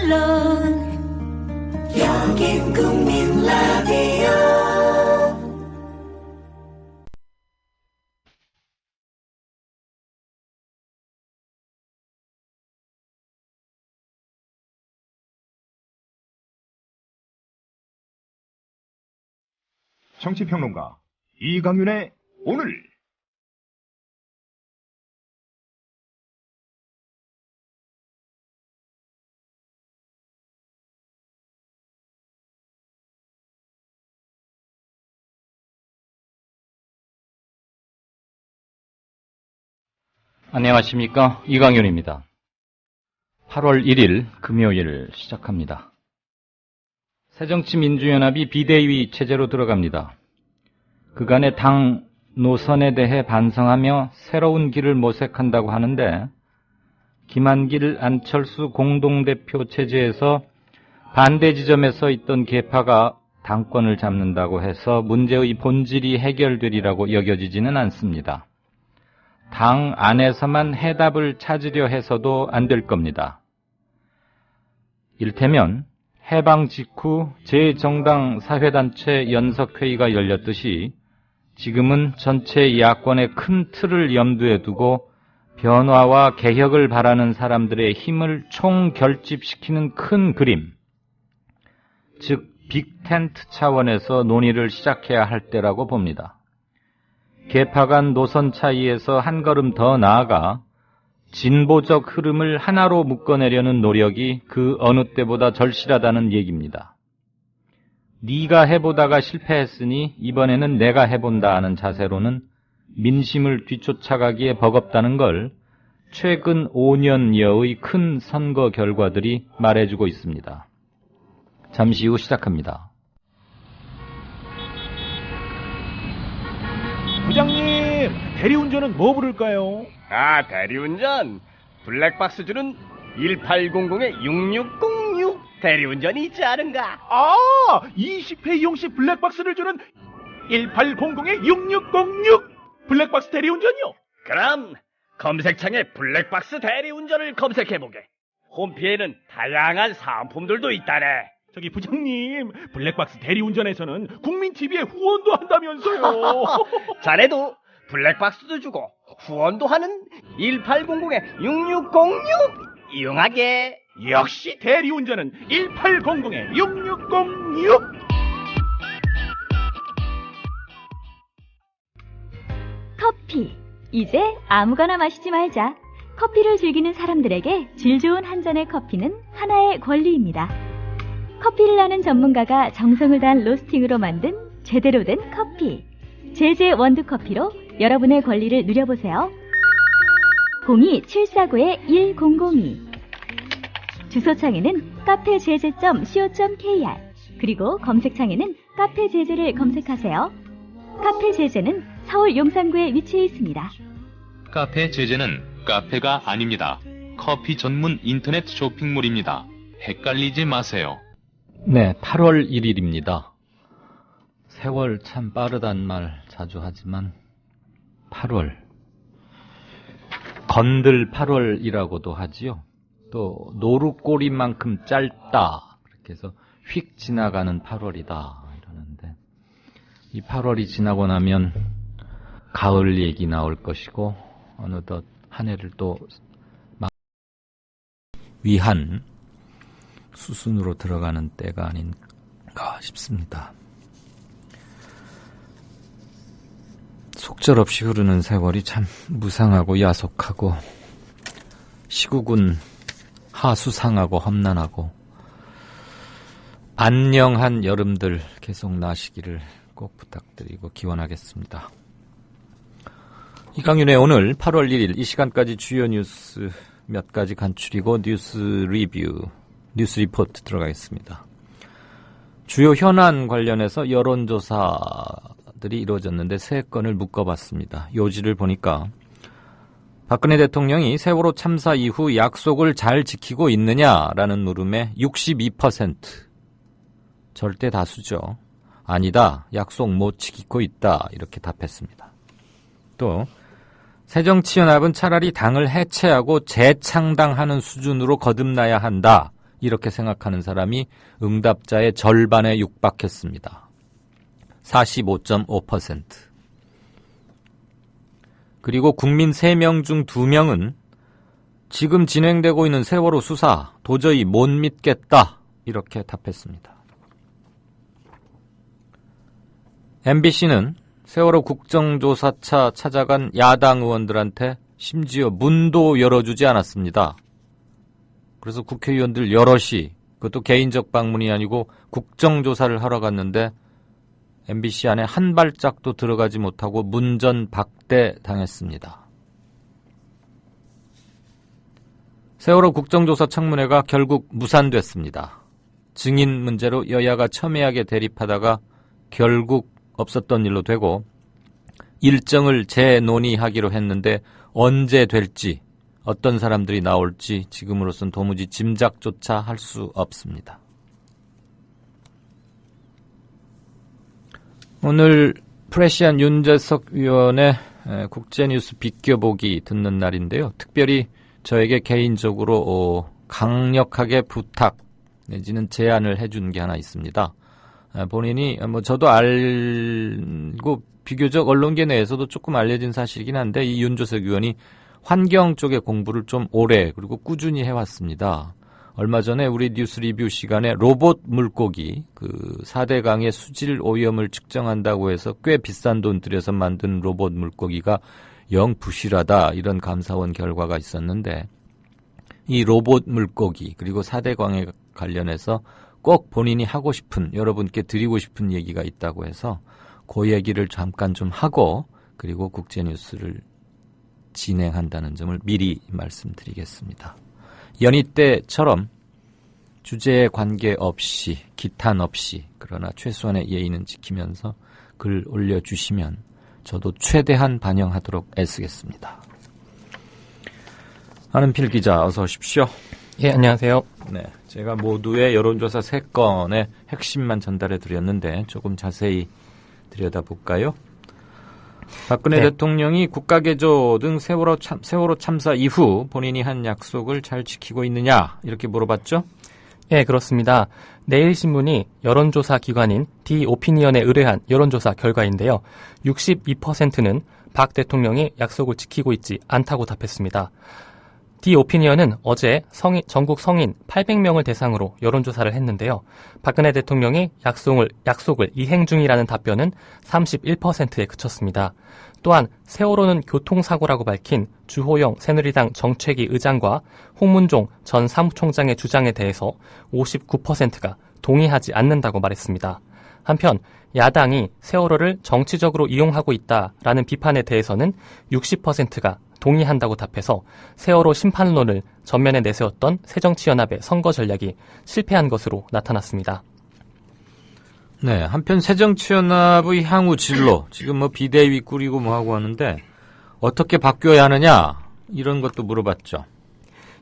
물론 여긴 국민 라디오. 정치평론가 이강윤의 오늘. 안녕하십니까, 이강윤입니다. 8월 1일 금요일 시작합니다. 새정치민주연합이 비대위 체제로 들어갑니다. 그간의 당 노선에 대해 반성하며 새로운 길을 모색한다고 하는데, 김한길, 안철수 공동대표 체제에서 반대 지점에 서 있던 계파가 당권을 잡는다고 해서 문제의 본질이 해결되리라고 여겨지지는 않습니다. 당 안에서만 해답을 찾으려 해서도 안 될 겁니다. 일테면 해방 직후 제 정당 사회단체 연석회의가 열렸듯이 지금은 전체 야권의 큰 틀을 염두에 두고 변화와 개혁을 바라는 사람들의 힘을 총결집시키는 큰 그림, 즉 빅텐트 차원에서 논의를 시작해야 할 때라고 봅니다. 계파 간 노선 차이에서 한 걸음 더 나아가 진보적 흐름을 하나로 묶어내려는 노력이 그 어느 때보다 절실하다는 얘기입니다. 네가 해보다가 실패했으니 이번에는 내가 해본다 하는 자세로는 민심을 뒤쫓아가기에 버겁다는 걸 최근 5년여의 큰 선거 결과들이 말해주고 있습니다. 잠시 후 시작합니다. 부장님, 대리운전은 뭐 부를까요? 아, 대리운전. 블랙박스 주는 1800-6606 대리운전이 있지 않은가? 아, 20회 이용시 블랙박스를 주는 1800-6606 블랙박스 대리운전이요? 그럼 검색창에 블랙박스 대리운전을 검색해보게. 홈피에는 다양한 사은품들도 있다네. 저기 부장님, 블랙박스 대리운전에서는 국민TV에 후원도 한다면서요. 자네도 블랙박스도 주고 후원도 하는 1800-6606 이용하게. 역시 대리운전은 1800-6606. 커피. 이제 아무거나 마시지 말자. 커피를 즐기는 사람들에게 질 좋은 한 잔의 커피는 하나의 권리입니다. 커피를 아는 전문가가 정성을 다한 로스팅으로 만든 제대로 된 커피. 제제 원두커피로 여러분의 권리를 누려보세요. 02-749-1002. 주소창에는 카페제제.co.kr, 그리고 검색창에는 카페제제를 검색하세요. 카페제제는 서울 용산구에 위치해 있습니다. 카페 제제는 카페가 아닙니다. 커피 전문 인터넷 쇼핑몰입니다. 헷갈리지 마세요. 네, 8월 1일입니다. 세월 참 빠르단 말 자주 하지만 8월, 건들 8월이라고도 하지요. 또 노루꼬리만큼 짧다, 그렇게 해서 휙 지나가는 8월이다 이러는데, 이 8월이 지나고 나면 가을 얘기 나올 것이고 어느덧 한 해를 또 위한 수순으로 들어가는 때가 아닌가 싶습니다. 속절없이 흐르는 세월이 참 무상하고 야속하고 시국은 하수상하고 험난하고, 안녕한 여름들 계속 나시기를 꼭 부탁드리고 기원하겠습니다. 이강윤의 오늘 8월 1일 이 시간까지 주요 뉴스 몇 가지 간추리고 뉴스 리뷰, 뉴스 리포트 들어가겠습니다. 주요 현안 관련해서 여론조사들이 이루어졌는데 3건을 묶어봤습니다. 요지를 보니까 박근혜 대통령이 세월호 참사 이후 약속을 잘 지키고 있느냐라는 물음에 62%, 절대 다수죠. 아니다, 약속 못 지키고 있다, 이렇게 답했습니다. 또 새정치연합은 차라리 당을 해체하고 재창당하는 수준으로 거듭나야 한다, 이렇게 생각하는 사람이 응답자의 절반에 육박했습니다. 45.5%. 그리고 국민 3명 중 2명은 지금 진행되고 있는 세월호 수사 도저히 못 믿겠다 이렇게 답했습니다. MBC는 세월호 국정조사차 찾아간 야당 의원들한테 심지어 문도 열어주지 않았습니다. 그래서 국회의원들 여럿이 그것도 개인적 방문이 아니고 국정조사를 하러 갔는데 MBC 안에 한 발짝도 들어가지 못하고 문전박대 당했습니다. 세월호 국정조사 청문회가 결국 무산됐습니다. 증인 문제로 여야가 첨예하게 대립하다가 결국 없었던 일로 되고 일정을 재논의하기로 했는데 언제 될지 어떤 사람들이 나올지 지금으로선 도무지 짐작조차 할 수 없습니다. 오늘 프레시안 윤재석 위원의 국제뉴스 비껴보기 듣는 날인데요. 특별히 저에게 개인적으로 강력하게 부탁 내지는 제안을 해준 게 하나 있습니다. 본인이 저도 알고 비교적 언론계 내에서도 조금 알려진 사실이긴 한데 이 윤재석 의원이 환경 쪽의 공부를 좀 오래 그리고 꾸준히 해왔습니다. 얼마 전에 우리 뉴스 리뷰 시간에 로봇 물고기 4대강의 수질 오염을 측정한다고 해서 꽤 비싼 돈 들여서 만든 로봇 물고기가 영 부실하다 이런 감사원 결과가 있었는데 이 로봇 물고기 그리고 4대강에 관련해서 꼭 본인이 하고 싶은 여러분께 드리고 싶은 얘기가 있다고 해서 그 얘기를 잠깐 좀 하고 그리고 국제뉴스를 진행한다는 점을 미리 말씀드리겠습니다. 연희 때처럼 주제에 관계없이 기탄 없이 그러나 최소한의 예의는 지키면서 글 올려주시면 저도 최대한 반영하도록 애쓰겠습니다. 한은필 기자 어서 오십시오. 예, 안녕하세요. 네, 제가 모두의 여론조사 3건의 핵심만 전달해 드렸는데 조금 자세히 들여다볼까요? 박근혜 대통령이 국가개조 등 세월호 참사 이후 본인이 한 약속을 잘 지키고 있느냐 이렇게 물어봤죠? 예, 그렇습니다. 내일신문이 여론조사 기관인 디오피니언에 의뢰한 여론조사 결과인데요. 62%는 박 대통령이 약속을 지키고 있지 않다고 답했습니다. 디오피니언은 어제 전국 성인 800명을 대상으로 여론조사를 했는데요. 박근혜 대통령이 약속을 이행 중이라는 답변은 31%에 그쳤습니다. 또한 세월호는 교통사고라고 밝힌 주호영 새누리당 정책위 의장과 홍문종 전 사무총장의 주장에 대해서 59%가 동의하지 않는다고 말했습니다. 한편 야당이 세월호를 정치적으로 이용하고 있다라는 비판에 대해서는 60%가 동의한다고 답해서 세월호 심판론을 전면에 내세웠던 새정치연합의 선거 전략이 실패한 것으로 나타났습니다. 네, 한편 새정치연합의 향후 진로, 지금 비대위 꾸리고 하고 하는데 어떻게 바뀌어야 하느냐 이런 것도 물어봤죠.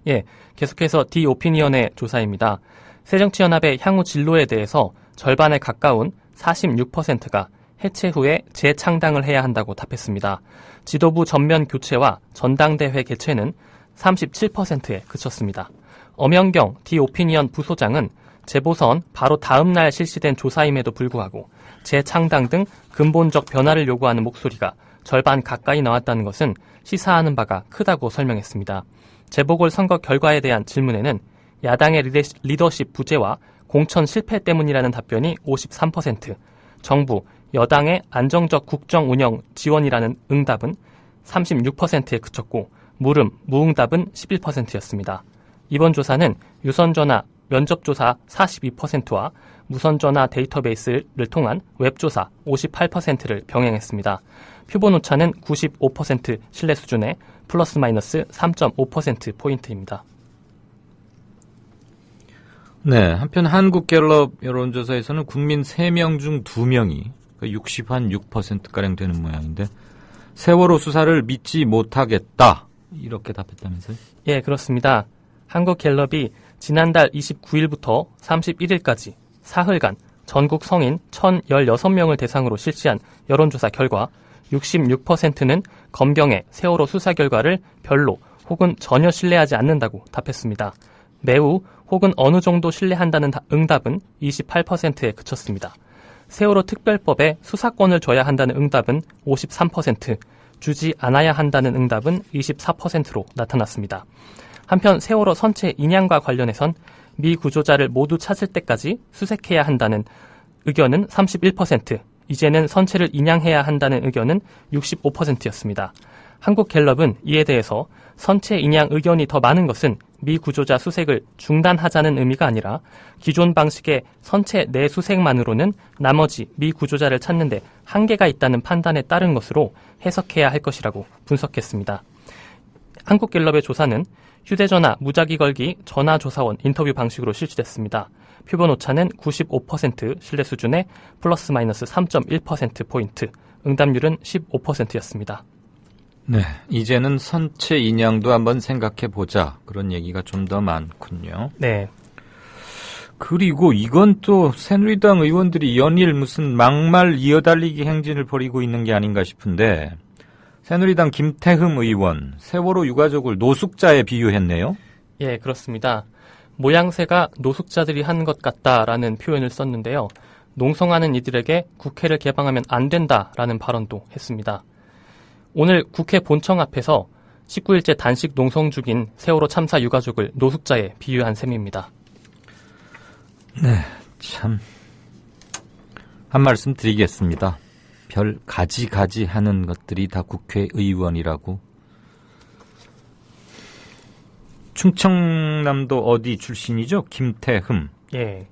예, 계속해서 디오피니언의 조사입니다. 새정치연합의 향후 진로에 대해서 절반에 가까운 46%가 해체 후에 재창당을 해야 한다고 답했습니다. 지도부 전면 교체와 전당대회 개최는 37%에 그쳤습니다. 엄연경 디오피니언 부소장은 재보선 바로 다음 날 실시된 조사임에도 불구하고 재창당 등 근본적 변화를 요구하는 목소리가 절반 가까이 나왔다는 것은 시사하는 바가 크다고 설명했습니다. 재보궐선거 결과에 대한 질문에는 야당의 리더십 부재와 공천 실패 때문이라는 답변이 53%, 정부, 여당의 안정적 국정 운영 지원이라는 응답은 36%에 그쳤고 무응답은 11%였습니다. 이번 조사는 유선전화 면접조사 42%와 무선전화 데이터베이스를 통한 웹조사 58%를 병행했습니다. 표본 오차는 95% 신뢰 수준의 플러스 마이너스 3.5%포인트입니다. 네, 한편 한국갤럽 여론조사에서는 국민 3명 중 2명이 60%가량 되는 모양인데 세월호 수사를 믿지 못하겠다 이렇게 답했다면서요? 예, 그렇습니다. 한국갤럽이 지난달 29일부터 31일까지 사흘간 전국 성인 1,016명을 대상으로 실시한 여론조사 결과 66%는 검경의 세월호 수사 결과를 별로 혹은 전혀 신뢰하지 않는다고 답했습니다. 매우 혹은 어느 정도 신뢰한다는 응답은 28%에 그쳤습니다. 세월호 특별법에 수사권을 줘야 한다는 응답은 53%, 주지 않아야 한다는 응답은 24%로 나타났습니다. 한편 세월호 선체 인양과 관련해선 미 구조자를 모두 찾을 때까지 수색해야 한다는 의견은 31%, 이제는 선체를 인양해야 한다는 의견은 65%였습니다. 한국갤럽은 이에 대해서 선체 인양 의견이 더 많은 것은 미 구조자 수색을 중단하자는 의미가 아니라 기존 방식의 선체 내 수색만으로는 나머지 미 구조자를 찾는 데 한계가 있다는 판단에 따른 것으로 해석해야 할 것이라고 분석했습니다. 한국갤럽의 조사는 휴대전화 무작위 걸기 전화조사원 인터뷰 방식으로 실시됐습니다. 표본 오차는 95% 신뢰 수준의 플러스 마이너스 3.1%포인트, 응답률은 15%였습니다. 네, 이제는 선체 인양도 한번 생각해보자. 그런 얘기가 좀 더 많군요. 네. 그리고 이건 또 새누리당 의원들이 연일 무슨 막말 이어달리기 행진을 벌이고 있는 게 아닌가 싶은데 새누리당 김태흠 의원, 세월호 유가족을 노숙자에 비유했네요. 예, 그렇습니다. 모양새가 노숙자들이 한 것 같다라는 표현을 썼는데요. 농성하는 이들에게 국회를 개방하면 안 된다라는 발언도 했습니다. 오늘 국회 본청 앞에서 19일째 단식 농성 중인 세월호 참사 유가족을 노숙자에 비유한 셈입니다. 네, 참. 한 말씀 드리겠습니다. 별 가지 하는 것들이 다 국회의원이라고. 충청남도 어디 출신이죠? 김태흠. 예.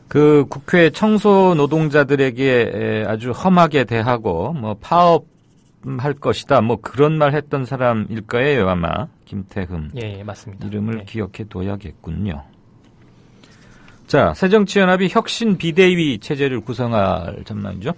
그 국회 청소 노동자들에게 아주 험하게 대하고 뭐 파업할 것이다 뭐 그런 말 했던 사람일 거예요 아마 김태흠. 예, 맞습니다. 이름을 예. 기억해 둬야겠군요. 자, 새정치연합이 혁신 비대위 체제를 구성할 전망이죠?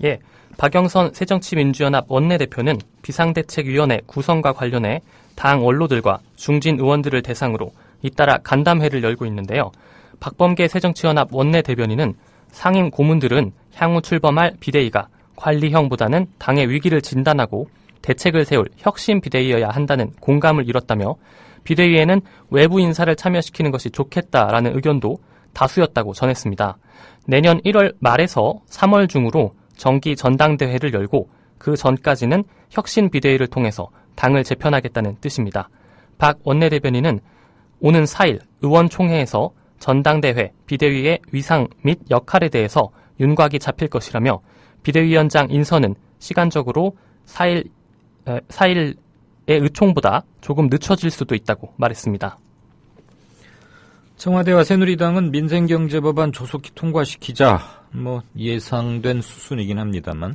예, 박영선 새정치민주연합 원내대표는 비상대책위원회 구성과 관련해 당 원로들과 중진 의원들을 대상으로 잇따라 간담회를 열고 있는데요. 박범계 새정치연합 원내대변인은 상임 고문들은 향후 출범할 비대위가 관리형보다는 당의 위기를 진단하고 대책을 세울 혁신 비대위여야 한다는 공감을 이뤘다며 비대위에는 외부 인사를 참여시키는 것이 좋겠다라는 의견도 다수였다고 전했습니다. 내년 1월 말에서 3월 중으로 정기 전당대회를 열고 그 전까지는 혁신 비대위를 통해서 당을 재편하겠다는 뜻입니다. 박 원내대변인은 오는 4일 의원총회에서 전당대회, 비대위의 위상 및 역할에 대해서 윤곽이 잡힐 것이라며 비대위원장 인선은 시간적으로 4일의 의총보다 조금 늦춰질 수도 있다고 말했습니다. 청와대와 새누리당은 민생경제법안 조속히 통과시키자 뭐 예상된 수순이긴 합니다만.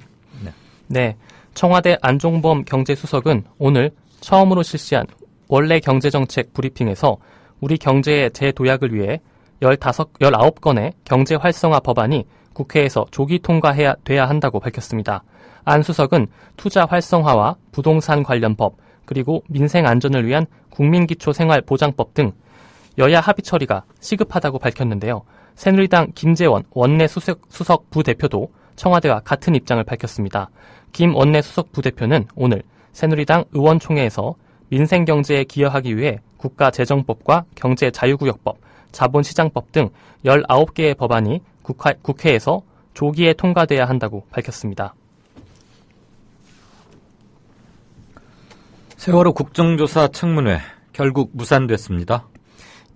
네, 청와대 안종범 경제수석은 오늘 처음으로 실시한 원래 경제정책 브리핑에서 우리 경제의 재도약을 위해 19건의 경제활성화 법안이 국회에서 조기 돼야 한다고 밝혔습니다. 안 수석은 투자 활성화와 부동산 관련 법, 그리고 민생 안전을 위한 국민기초생활보장법 등 여야 합의 처리가 시급하다고 밝혔는데요. 새누리당 김재원 원내 수석 부대표도 청와대와 같은 입장을 밝혔습니다. 김 원내 수석 부대표는 오늘 새누리당 의원총회에서 민생경제에 기여하기 위해 국가재정법과 경제자유구역법, 자본시장법 등 19개의 법안이 국회에서 조기에 통과돼야 한다고 밝혔습니다. 세월호 국정조사 청문회 결국 무산됐습니다.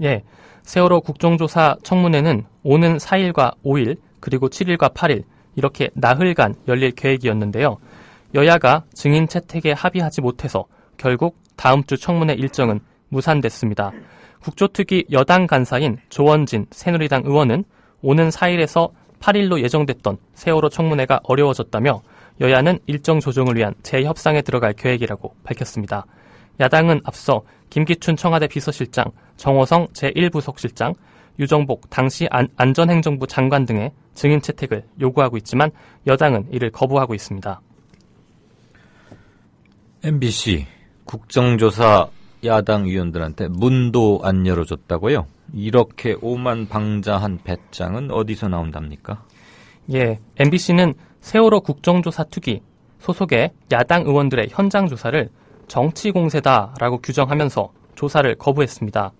예, 세월호 국정조사 청문회는 오는 4일과 5일 그리고 7일과 8일 이렇게 나흘간 열릴 계획이었는데요. 여야가 증인 채택에 합의하지 못해서 결국 다음 주 청문회 일정은 무산됐습니다. 국조특위 여당 간사인 조원진 새누리당 의원은 오는 4일에서 8일로 예정됐던 세월호 청문회가 어려워졌다며 여야는 일정 조정을 위한 재협상에 들어갈 계획이라고 밝혔습니다. 야당은 앞서 김기춘 청와대 비서실장, 정호성 제1부속실장, 유정복 당시 안전행정부 장관 등의 증인 채택을 요구하고 있지만 여당은 이를 거부하고 있습니다. MBC 국정조사 야당 의원들한테 문도 안 열어줬다고요? 이렇게 오만방자한 배짱은 어디서 나온답니까? 예, MBC는 세월호 국정조사 특위 소속의 야당 의원들의 현장 조사를 정치 공세다라고 규정하면서 조사를 거부했습니다.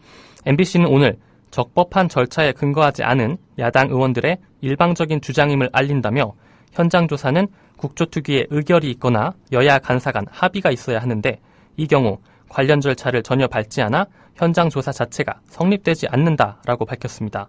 MBC는 오늘 적법한 절차에 근거하지 않은 야당 의원들의 일방적인 주장임을 알린다며 현장 조사는 국조특위의 의결이 있거나 여야 간사 간 합의가 있어야 하는데 이 경우 관련 절차를 전혀 밟지 않아 현장 조사 자체가 성립되지 않는다라고 밝혔습니다.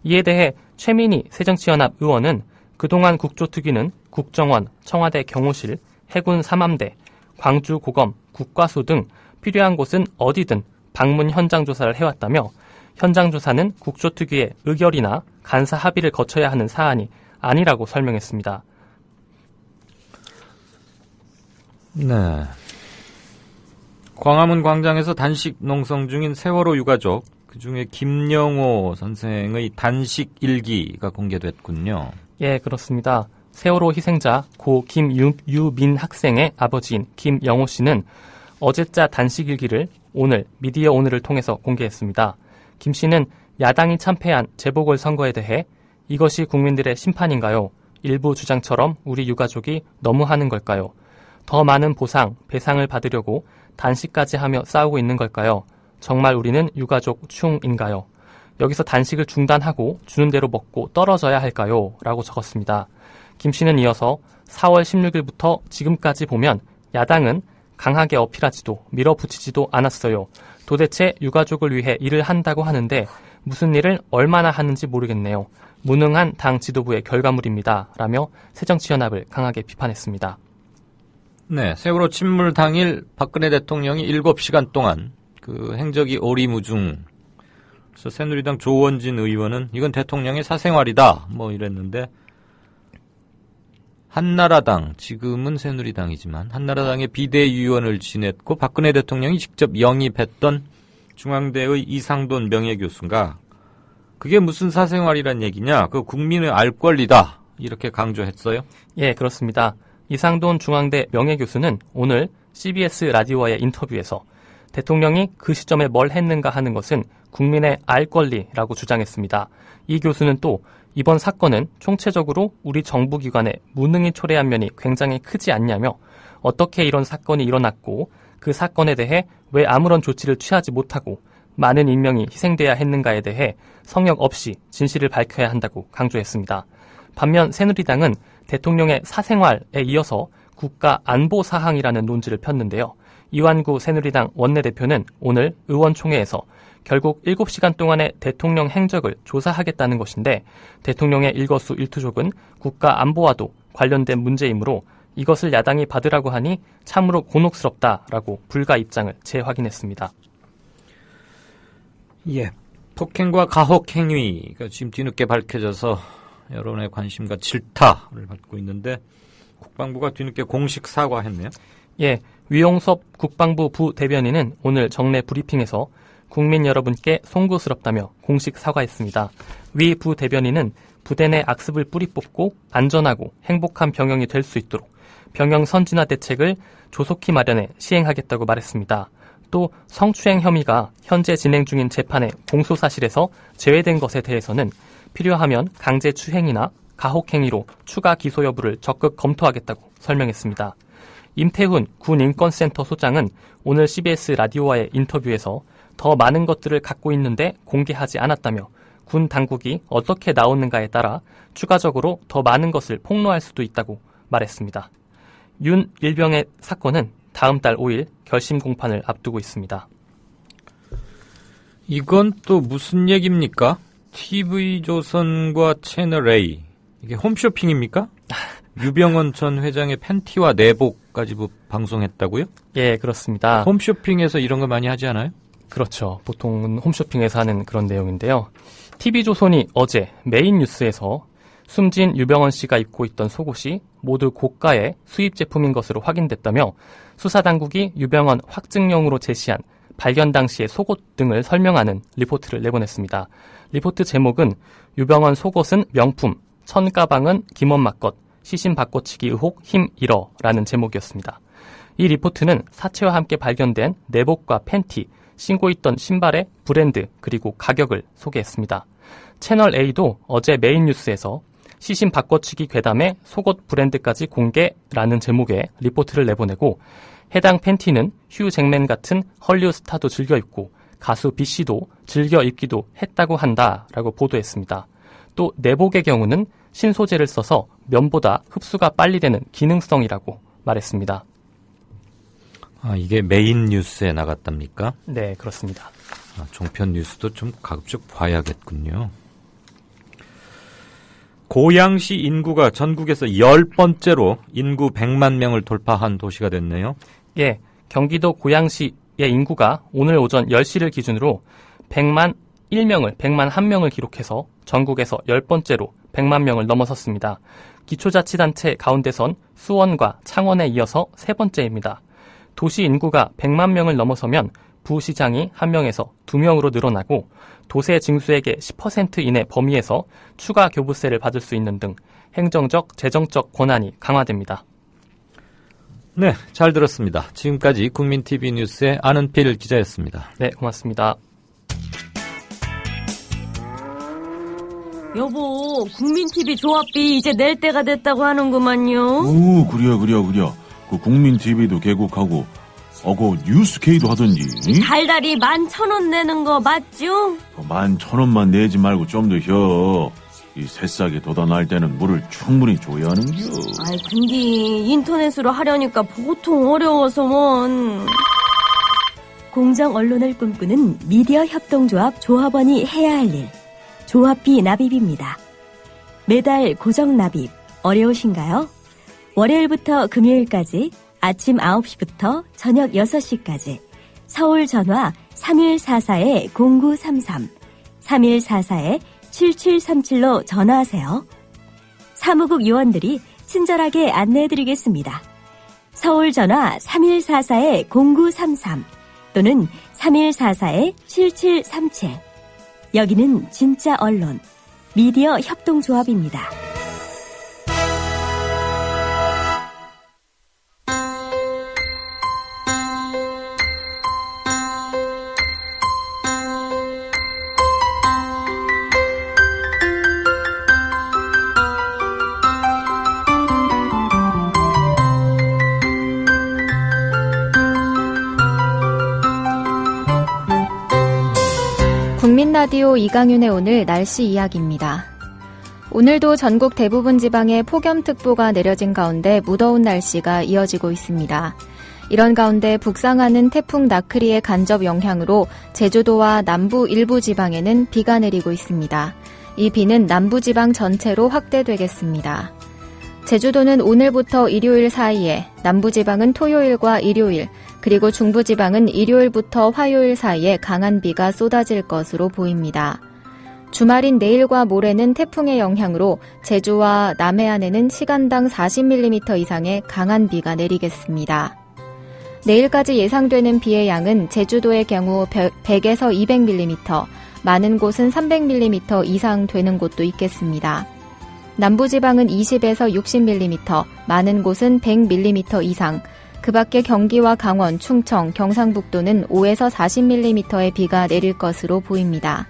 이에 대해 최민희 새정치연합 의원은 그동안 국조특위는 국정원, 청와대 경호실, 해군 삼함대, 광주고검, 국과수 등 필요한 곳은 어디든 방문 현장 조사를 해왔다며 현장 조사는 국조특위의 의결이나 간사 합의를 거쳐야 하는 사안이 아니라고 설명했습니다. 네. 광화문 광장에서 단식 농성 중인 세월호 유가족, 그중에 김영호 선생의 단식 일기가 공개됐군요. 예, 그렇습니다. 세월호 희생자 고 김유민 학생의 아버지인 김영호 씨는 어제자 단식 일기를 오늘 미디어 오늘을 통해서 공개했습니다. 김 씨는 야당이 참패한 재보궐선거에 대해 이것이 국민들의 심판인가요? 일부 주장처럼 우리 유가족이 너무하는 걸까요? 더 많은 보상, 배상을 받으려고 단식까지 하며 싸우고 있는 걸까요? 정말 우리는 유가족 충인가요? 여기서 단식을 중단하고 주는 대로 먹고 떨어져야 할까요? 라고 적었습니다. 김 씨는 이어서 4월 16일부터 지금까지 보면 야당은 강하게 어필하지도 밀어붙이지도 않았어요. 도대체 유가족을 위해 일을 한다고 하는데 무슨 일을 얼마나 하는지 모르겠네요. 무능한 당 지도부의 결과물입니다. 라며 새정치연합을 강하게 비판했습니다. 네, 세월호 침몰 당일 박근혜 대통령이 7시간 동안 그 행적이 오리무중. 그래서 새누리당 조원진 의원은 이건 대통령의 사생활이다. 뭐 이랬는데 한나라당, 지금은 새누리당이지만 한나라당의 비대위원을 지냈고 박근혜 대통령이 직접 영입했던 중앙대의 이상돈 명예교수인가. 그게 무슨 사생활이란 얘기냐. 그 국민의 알 권리다. 이렇게 강조했어요. 예, 그렇습니다. 이상돈 중앙대 명예교수는 오늘 CBS 라디오와의 인터뷰에서 대통령이 그 시점에 뭘 했는가 하는 것은 국민의 알 권리라고 주장했습니다. 이 교수는 또 이번 사건은 총체적으로 우리 정부기관의 무능이 초래한 면이 굉장히 크지 않냐며 어떻게 이런 사건이 일어났고 그 사건에 대해 왜 아무런 조치를 취하지 못하고 많은 인명이 희생돼야 했는가에 대해 성역 없이 진실을 밝혀야 한다고 강조했습니다. 반면 새누리당은 대통령의 사생활에 이어서 국가 안보 사항이라는 논지를 폈는데요. 이완구 새누리당 원내대표는 오늘 의원총회에서 결국 7시간 동안의 대통령 행적을 조사하겠다는 것인데 대통령의 일거수일투족은 국가 안보와도 관련된 문제이므로 이것을 야당이 받으라고 하니 참으로 곤혹스럽다라고 불가 입장을 재확인했습니다. 예, 폭행과 가혹 행위가 지금 뒤늦게 밝혀져서 여론의 관심과 질타를 받고 있는데 국방부가 뒤늦게 공식 사과했네요. 예, 위용섭 국방부 부대변인은 오늘 정례 브리핑에서 국민 여러분께 송구스럽다며 공식 사과했습니다. 위 부대변인은 부대 내 악습을 뿌리 뽑고 안전하고 행복한 병영이 될 수 있도록 병영 선진화 대책을 조속히 마련해 시행하겠다고 말했습니다. 또 성추행 혐의가 현재 진행 중인 재판의 공소사실에서 제외된 것에 대해서는 필요하면 강제추행이나 가혹행위로 추가 기소 여부를 적극 검토하겠다고 설명했습니다. 임태훈 군인권센터 소장은 오늘 CBS 라디오와의 인터뷰에서 더 많은 것들을 갖고 있는데 공개하지 않았다며 군 당국이 어떻게 나오는가에 따라 추가적으로 더 많은 것을 폭로할 수도 있다고 말했습니다. 윤 일병의 사건은 다음 달 5일 결심 공판을 앞두고 있습니다. 이건 또 무슨 얘기입니까? TV조선과 채널A. 이게 홈쇼핑입니까? 유병헌 전 회장의 팬티와 내복까지 방송했다고요? 예, 그렇습니다. 홈쇼핑에서 이런 거 많이 하지 않아요? 그렇죠. 보통은 홈쇼핑에서 하는 그런 내용인데요. TV조선이 어제 메인 뉴스에서 숨진 유병헌 씨가 입고 있던 속옷이 모두 고가의 수입 제품인 것으로 확인됐다며 수사당국이 유병헌 확증용으로 제시한 발견 당시의 속옷 등을 설명하는 리포트를 내보냈습니다. 리포트 제목은 유병헌 속옷은 명품, 천가방은 김원막 것, 시신 바꿔치기 의혹 힘 잃어라는 제목이었습니다. 이 리포트는 사체와 함께 발견된 내복과 팬티, 신고 있던 신발의 브랜드 그리고 가격을 소개했습니다. 채널A도 어제 메인 뉴스에서 시신 바꿔치기 괴담에 속옷 브랜드까지 공개라는 제목의 리포트를 내보내고 해당 팬티는 휴 잭맨 같은 헐리우드 스타도 즐겨 입고 가수 B씨도 즐겨 입기도 했다고 한다라고 보도했습니다. 또 내복의 경우는 신소재를 써서 면보다 흡수가 빨리 되는 기능성이라고 말했습니다. 아, 이게 메인 뉴스에 나갔답니까? 네, 그렇습니다. 아, 종편 뉴스도 좀 가급적 봐야겠군요. 고양시 인구가 전국에서 10번째로 인구 100만 명을 돌파한 도시가 됐네요. 예, 경기도 고양시의 인구가 오늘 오전 10시를 기준으로 100만 1명을 기록해서 전국에서 10번째로 100만 명을 넘어섰습니다. 기초자치단체 가운데선 수원과 창원에 이어서 세 번째입니다. 도시 인구가 100만 명을 넘어서면 부시장이 1명에서 2명으로 늘어나고 도세 징수액의 10% 이내 범위에서 추가 교부세를 받을 수 있는 등 행정적, 재정적 권한이 강화됩니다. 네, 잘 들었습니다. 지금까지 국민TV 뉴스의 아는필 기자였습니다. 네, 고맙습니다. 여보, 국민TV 조합비 이제 낼 때가 됐다고 하는구만요. 오, 그려. 그 국민TV도 개국하고, 그 뉴스케이도 하던지. 달달이 11,000원 내는 거 맞죠? 11,000원만 내지 말고 좀 더 혀. 이 새싹이 돋아날 때는 물을 충분히 줘야 하는겨. 아이, 근데 인터넷으로 하려니까 보통 어려워서 뭔. 공정 언론을 꿈꾸는 미디어 협동조합 조합원이 해야 할 일. 조합비 납입입니다. 매달 고정 납입 어려우신가요? 월요일부터 금요일까지 아침 9시부터 저녁 6시까지 서울 전화 3144-0933, 3144-7737로 전화하세요. 사무국 요원들이 친절하게 안내해드리겠습니다. 서울 전화 3144-0933 또는 3144-7737. 여기는 진짜 언론, 미디어 협동조합입니다. 국민라디오 이강윤의 오늘 날씨 이야기입니다. 오늘도 전국 대부분 지방에 폭염특보가 내려진 가운데 무더운 날씨가 이어지고 있습니다. 이런 가운데 북상하는 태풍 나크리의 간접 영향으로 제주도와 남부 일부 지방에는 비가 내리고 있습니다. 이 비는 남부지방 전체로 확대되겠습니다. 제주도는 오늘부터 일요일 사이에, 남부지방은 토요일과 일요일, 그리고 중부지방은 일요일부터 화요일 사이에 강한 비가 쏟아질 것으로 보입니다. 주말인 내일과 모레는 태풍의 영향으로 제주와 남해안에는 시간당 40mm 이상의 강한 비가 내리겠습니다. 내일까지 예상되는 비의 양은 제주도의 경우 100에서 200mm, 많은 곳은 300mm 이상 되는 곳도 있겠습니다. 남부지방은 20에서 60mm, 많은 곳은 100mm 이상, 그 밖에 경기와 강원, 충청, 경상북도는 5에서 40mm의 비가 내릴 것으로 보입니다.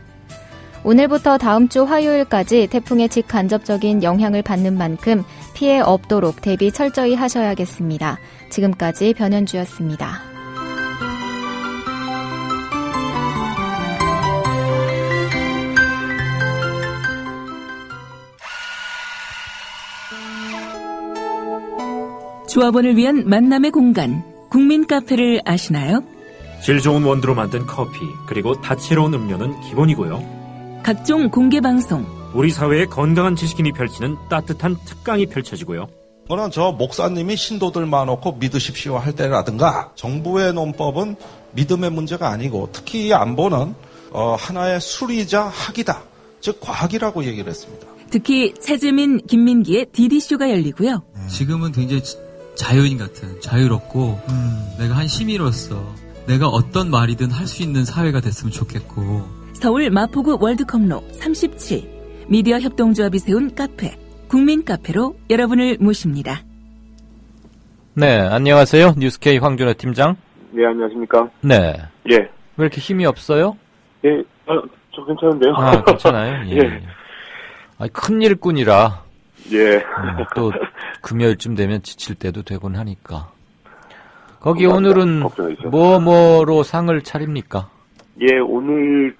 오늘부터 다음 주 화요일까지 태풍의 직간접적인 영향을 받는 만큼 피해 없도록 대비 철저히 하셔야겠습니다. 지금까지 변현주였습니다. 조합원을 위한 만남의 공간, 국민 카페를 아시나요? 질 좋은 원두로 만든 커피, 그리고 다채로운 음료는 기본이고요. 각종 공개 방송, 우리 사회의 건강한 지식인이 펼치는 따뜻한 특강이 펼쳐지고요. 그거는 저 목사님이 신도들 많고 믿으십시오 할 때라든가, 정부의 논법은 믿음의 문제가 아니고 특히 이 안보는 하나의 수리자 학이다, 즉 과학이라고 얘기를 했습니다. 특히 최재민, 김민기의 DD쇼가 열리고요. 지금은 굉장히 자유인 같은, 자유롭고 내가 한 시민으로서 내가 어떤 말이든 할 수 있는 사회가 됐으면 좋겠고. 서울 마포구 월드컵로 37 미디어 협동조합이 세운 카페, 국민 카페로 여러분을 모십니다. 네, 안녕하세요. 뉴스K 황준호 팀장. 네, 안녕하십니까. 네. 예. 왜 이렇게 힘이 없어요? 예, 저 괜찮은데요. 아, 괜찮아요? 예. 예. 아니, 큰 일꾼이라. 예. 또 금요일쯤 되면 지칠 때도 되곤 하니까. 거기 오늘은 뭐로 상을 차립니까? 예, 오늘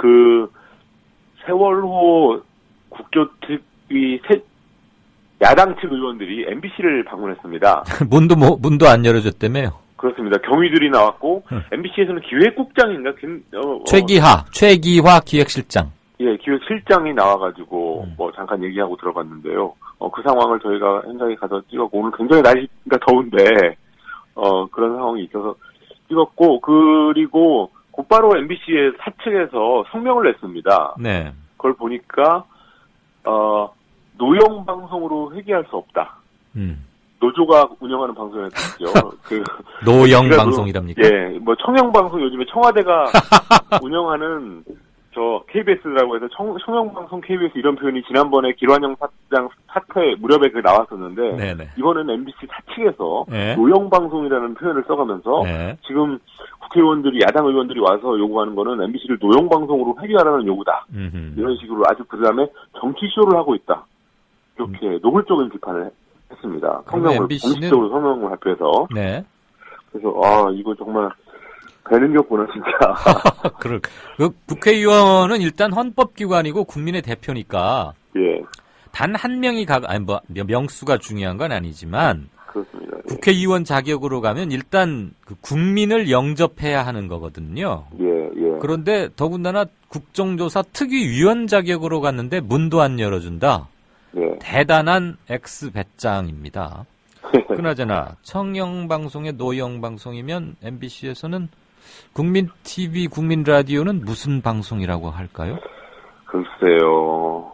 세월호 국교특위 야당 측 의원들이 MBC를 방문했습니다. 문도 안 열어줬다며요? 그렇습니다. 경위들이 나왔고, MBC에서는 기획국장인가? 최기화 기획실장. 예, 기획실장이 나와가지고, 잠깐 얘기하고 들어갔는데요. 그 상황을 저희가 현장에 가서 찍었고, 오늘 굉장히 날씨가 더운데, 그런 상황이 있어서 찍었고, 그리고 곧바로 MBC의 사측에서 성명을 냈습니다. 네. 그걸 보니까, 노영 방송으로 회귀할 수 없다. 노조가 운영하는 방송이었죠. 노영 방송이랍니까? 예, 청영 방송 요즘에 청와대가 운영하는 KBS라고 해서 청영 방송 KBS 이런 표현이 지난번에 길환영 사장 사퇴 무렵에 나왔었는데 네네. 이번에는 MBC 사측에서 네. 노영 방송이라는 표현을 써가면서 네. 지금 국회의원들이 야당 의원들이 와서 요구하는 거는 MBC를 노영 방송으로 회귀하라는 요구다. 이런 식으로 아주 그다음에 정치 쇼를 하고 있다. 이렇게 노골적인 비판을 했습니다. 성명을 공식적으로 성명을 발표해서. 네. 그래서 이거 정말 되는 겼구나 진짜. 그 국회의원은 일단 헌법기관이고 국민의 대표니까. 예. 단 한 명이 명수가 중요한 건 아니지만. 그렇습니다. 예. 국회의원 자격으로 가면 일단 국민을 영접해야 하는 거거든요. 예. 그런데 더군다나 국정조사 특위위원 자격으로 갔는데 문도 안 열어준다. 예. 대단한 X배짱입니다. 그나저나 청영방송의 노영방송이면 MBC에서는 국민TV, 국민라디오는 무슨 방송이라고 할까요? 글쎄요.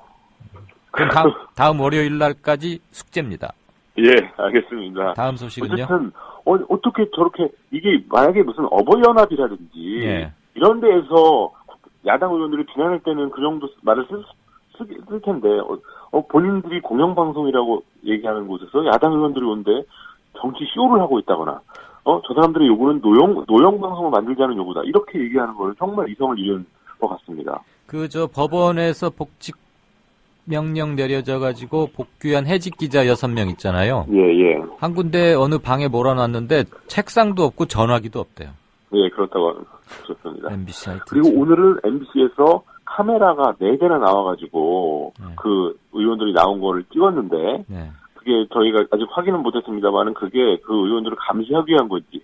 그럼 다음 월요일 날까지 숙제입니다. 예, 알겠습니다. 다음 소식은요? 어쨌든 어떻게 저렇게 이게 만약에 무슨 어버이연합이라든지 예. 이런 데에서 야당 의원들이 비난할 때는 그 정도 말을 쓸 텐데 본인들이 공영방송이라고 얘기하는 곳에서 야당 의원들이 오는데 정치 쇼를 하고 있다거나 저 사람들의 요구는 노영방송을 만들자는 요구다 이렇게 얘기하는 건 정말 이성을 잃은 것 같습니다. 법원에서 복직 명령 내려져가지고 복귀한 해직 기자 6명 있잖아요. 예. 한 군데 어느 방에 몰아놨는데 책상도 없고 전화기도 없대요. 예, 그렇다고 하셨습니다. MBC 하여튼. 그리고 오늘은 MBC에서 카메라가 4대나 나와가지고 그 의원들이 나온 거를 찍었는데 그게 저희가 아직 확인은 못했습니다만은 그게 그 의원들을 감시하기 위한 건지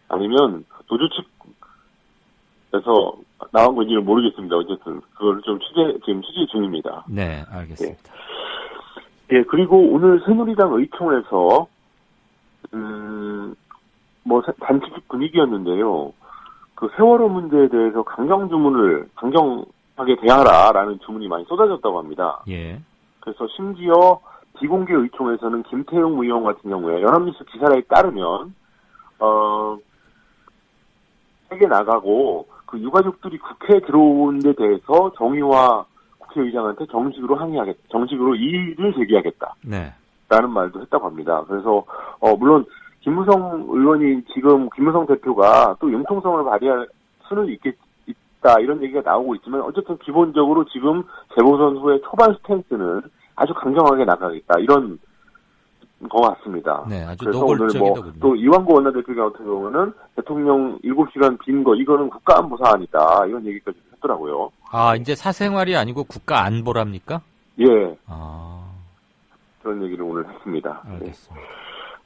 아니면 노조 측에서 나온 건지는 모르겠습니다. 어쨌든 그걸 좀 지금 취재 중입니다. 네, 알겠습니다. 예, 그리고 오늘 새누리당 의총에서 단체직 분위기였는데요. 그 세월호 문제에 대해서 강경하게 대하라라는 주문이 많이 쏟아졌다고 합니다. 예. 그래서 심지어 비공개 의총에서는 김태용 의원 같은 경우에 연합뉴스 기사에 따르면 세계 나가고 그 유가족들이 국회에 들어온 데 대해서 정의와 국회의장한테 정식으로 이의를 제기하겠다. 네. 라는 말도 했다고 합니다. 그래서 물론 김무성 의원이 지금 김무성 대표가 또 융통성을 발휘할 수는 있다 이런 얘기가 나오고 있지만 어쨌든 기본적으로 지금 재보선 후에 초반 스탠스는 아주 강경하게 나가겠다 이런 거 같습니다. 네, 아주 그래서 노골적이더군요. 또 이완구 원내대표 같은 경우는 대통령 7시간 빈 거 이거는 국가안보 사안이다 이런 얘기까지 했더라고요. 이제 사생활이 아니고 국가 안보랍니까? 예. 그런 얘기를 오늘 했습니다. 알겠습니다.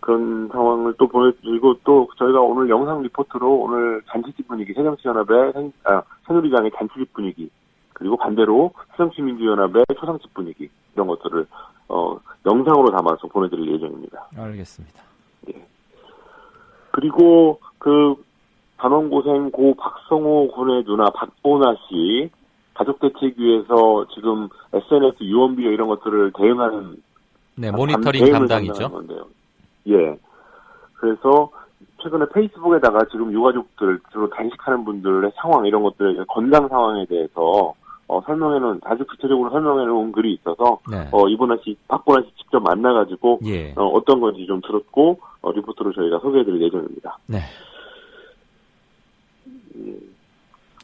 그런 상황을 또 보여드리고 또 저희가 오늘 영상 리포트로 오늘 잔치집 분위기 새정치연합의 새누리당의 잔치집 분위기 그리고 반대로 새정치민주연합의 초상집 분위기 이런 것들을 영상으로 담아서 보내드릴 예정입니다. 알겠습니다. 예. 그리고 그 단원고생 고 박성호 군의 누나 박보나 씨 가족대책위에서 지금 SNS 유언비어 이런 것들을 대응하는 모니터링 담당이죠. 예. 그래서 최근에 페이스북에다가 지금 유가족들 주로 단식하는 분들의 상황 이런 것들의 건강 상황에 대해서 아주 구체적으로 설명해 놓은 글이 있어서 박보나 씨 직접 만나가지고 어떤 건지 좀 들었고 리포트로 저희가 소개해드릴 예정입니다. 네.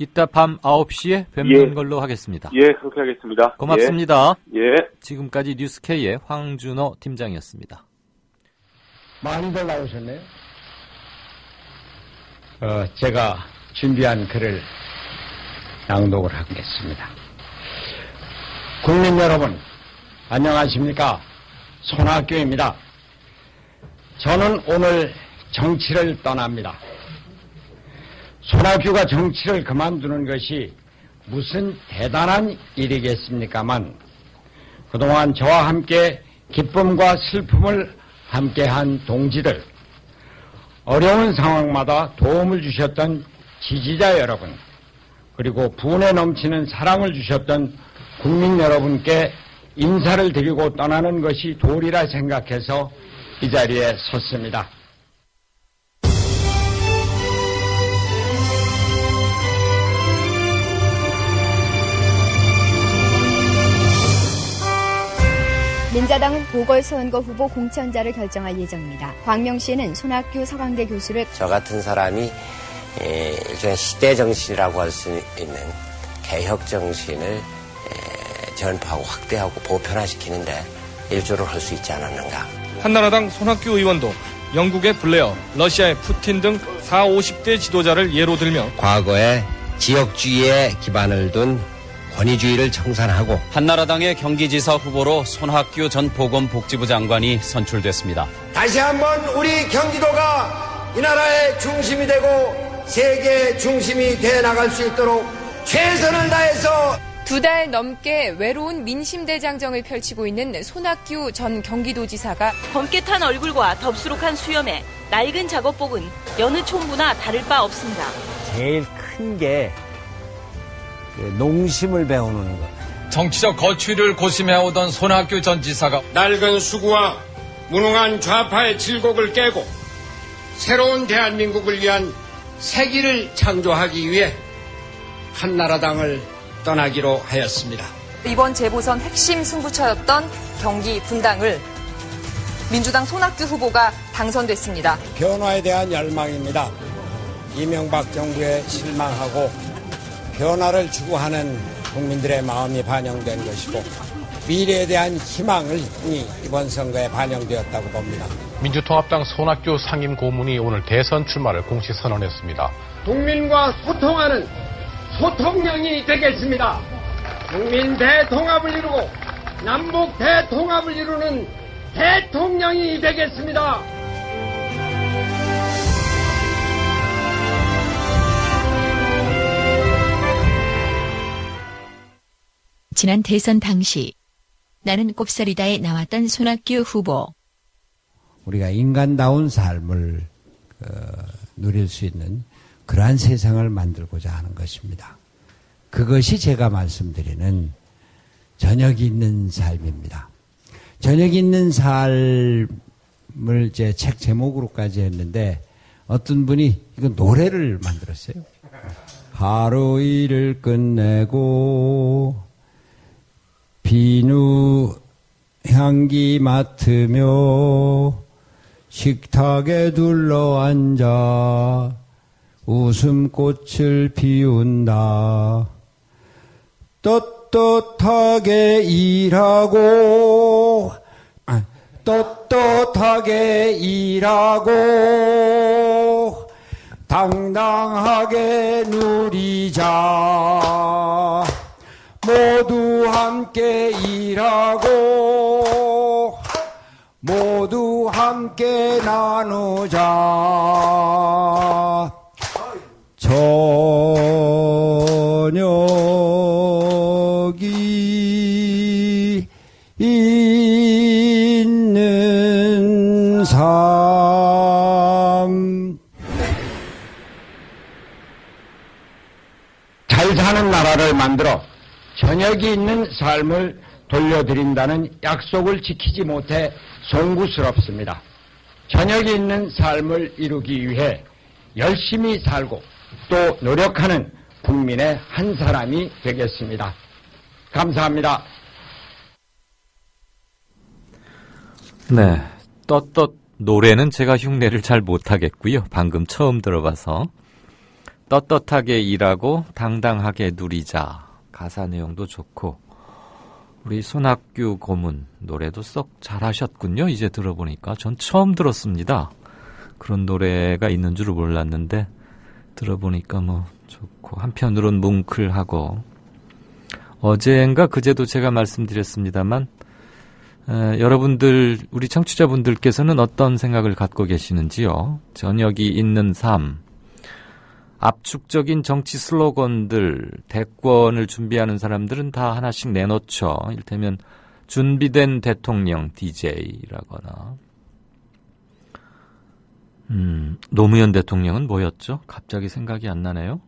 이따 밤 9시에 뵙는 걸로 하겠습니다. 예, 그렇게 하겠습니다. 고맙습니다. 예. 지금까지 뉴스K의 황준호 팀장이었습니다. 많이들 나오셨네요. 제가 준비한 글을 낭독을 하겠습니다. 국민 여러분, 안녕하십니까? 손학규입니다. 저는 오늘 정치를 떠납니다. 손학규가 정치를 그만두는 것이 무슨 대단한 일이겠습니까만 그동안 저와 함께 기쁨과 슬픔을 함께한 동지들, 어려운 상황마다 도움을 주셨던 지지자 여러분, 그리고 분에 넘치는 사랑을 주셨던 국민 여러분께 인사를 드리고 떠나는 것이 도리라 생각해서 이 자리에 섰습니다. 민자당은 보궐선거 후보 공천자를 결정할 예정입니다. 광명시는 손학규 서강대 교수를 저 같은 사람이 일종의 시대 정신이라고 할 수 있는 개혁 정신을 전파하고 확대하고 보편화시키는데 일조를 할 수 있지 않았는가. 한나라당 손학규 의원도 영국의 블레어, 러시아의 푸틴 등 40, 50대 지도자를 예로 들며 과거에 지역주의에 기반을 둔 권위주의를 청산하고 한나라당의 경기지사 후보로 손학규 전 보건복지부 장관이 선출됐습니다. 다시 한번 우리 경기도가 이 나라의 중심이 되고 세계 중심이 돼 나갈 수 있도록 최선을 다해서 2달 넘게 외로운 민심대장정을 펼치고 있는 손학규 전 경기도지사가 검게 탄 얼굴과 덥수룩한 수염에 낡은 작업복은 여느 총무나 다를 바 없습니다. 제일 큰 게 농심을 배우는 것. 정치적 거취를 고심해오던 손학규 전 지사가 낡은 수구와 무능한 좌파의 질곡을 깨고 새로운 대한민국을 위한 새 길을 창조하기 위해 한나라당을 떠나기로 하였습니다. 이번 재보선 핵심 승부처였던 경기 분당을 민주당 손학규 후보가 당선됐습니다. 변화에 대한 열망입니다. 이명박 정부에 실망하고 변화를 추구하는 국민들의 마음이 반영된 것이고 미래에 대한 희망을 이번 선거에 반영되었다고 봅니다. 민주통합당 손학규 상임 고문이 오늘 대선 출마를 공식 선언했습니다. 국민과 소통하는 소통령이 되겠습니다. 국민 대통합을 이루고 남북 대통합을 이루는 대통령이 되겠습니다. 지난 대선 당시 나는 꼽살이다에 나왔던 손학규 후보. 우리가 인간다운 삶을 누릴 수 있는 그러한 세상을 만들고자 하는 것입니다. 그것이 제가 말씀드리는 저녁이 있는 삶입니다. 저녁이 있는 삶을 제 책 제목으로까지 했는데 어떤 분이 이거 노래를 만들었어요. 하루 일을 끝내고 비누 향기 맡으며 식탁에 둘러앉아 웃음꽃을 피운다. 떳떳하게 일하고 떳떳하게 일하고 당당하게 누리자. 모두 함께 일하고 모두 함께 나누자. 저녁이 있는 삶. 잘 사는 나라를 만들어 저녁이 있는 삶을 돌려드린다는 약속을 지키지 못해 송구스럽습니다. 저녁이 있는 삶을 이루기 위해 열심히 살고 또 노력하는 국민의 한 사람이 되겠습니다. 감사합니다. 네, 떳떳 노래는 제가 흉내를 잘 못하겠고요. 방금 처음 들어봐서 떳떳하게 일하고 당당하게 누리자. 가사 내용도 좋고 우리 손학규 고문 노래도 썩 잘하셨군요. 이제 들어보니까 전 처음 들었습니다. 그런 노래가 있는 줄을 몰랐는데 들어보니까 뭐 좋고 한편으론 뭉클하고 어제인가 그제도 제가 말씀드렸습니다만 여러분들 우리 청취자분들께서는 어떤 생각을 갖고 계시는지요? 저녁이 있는 삶, 압축적인 정치 슬로건들, 대권을 준비하는 사람들은 다 하나씩 내놓죠. 이를테면 준비된 대통령 DJ라거나 노무현 대통령은 뭐였죠? 갑자기 생각이 안 나네요.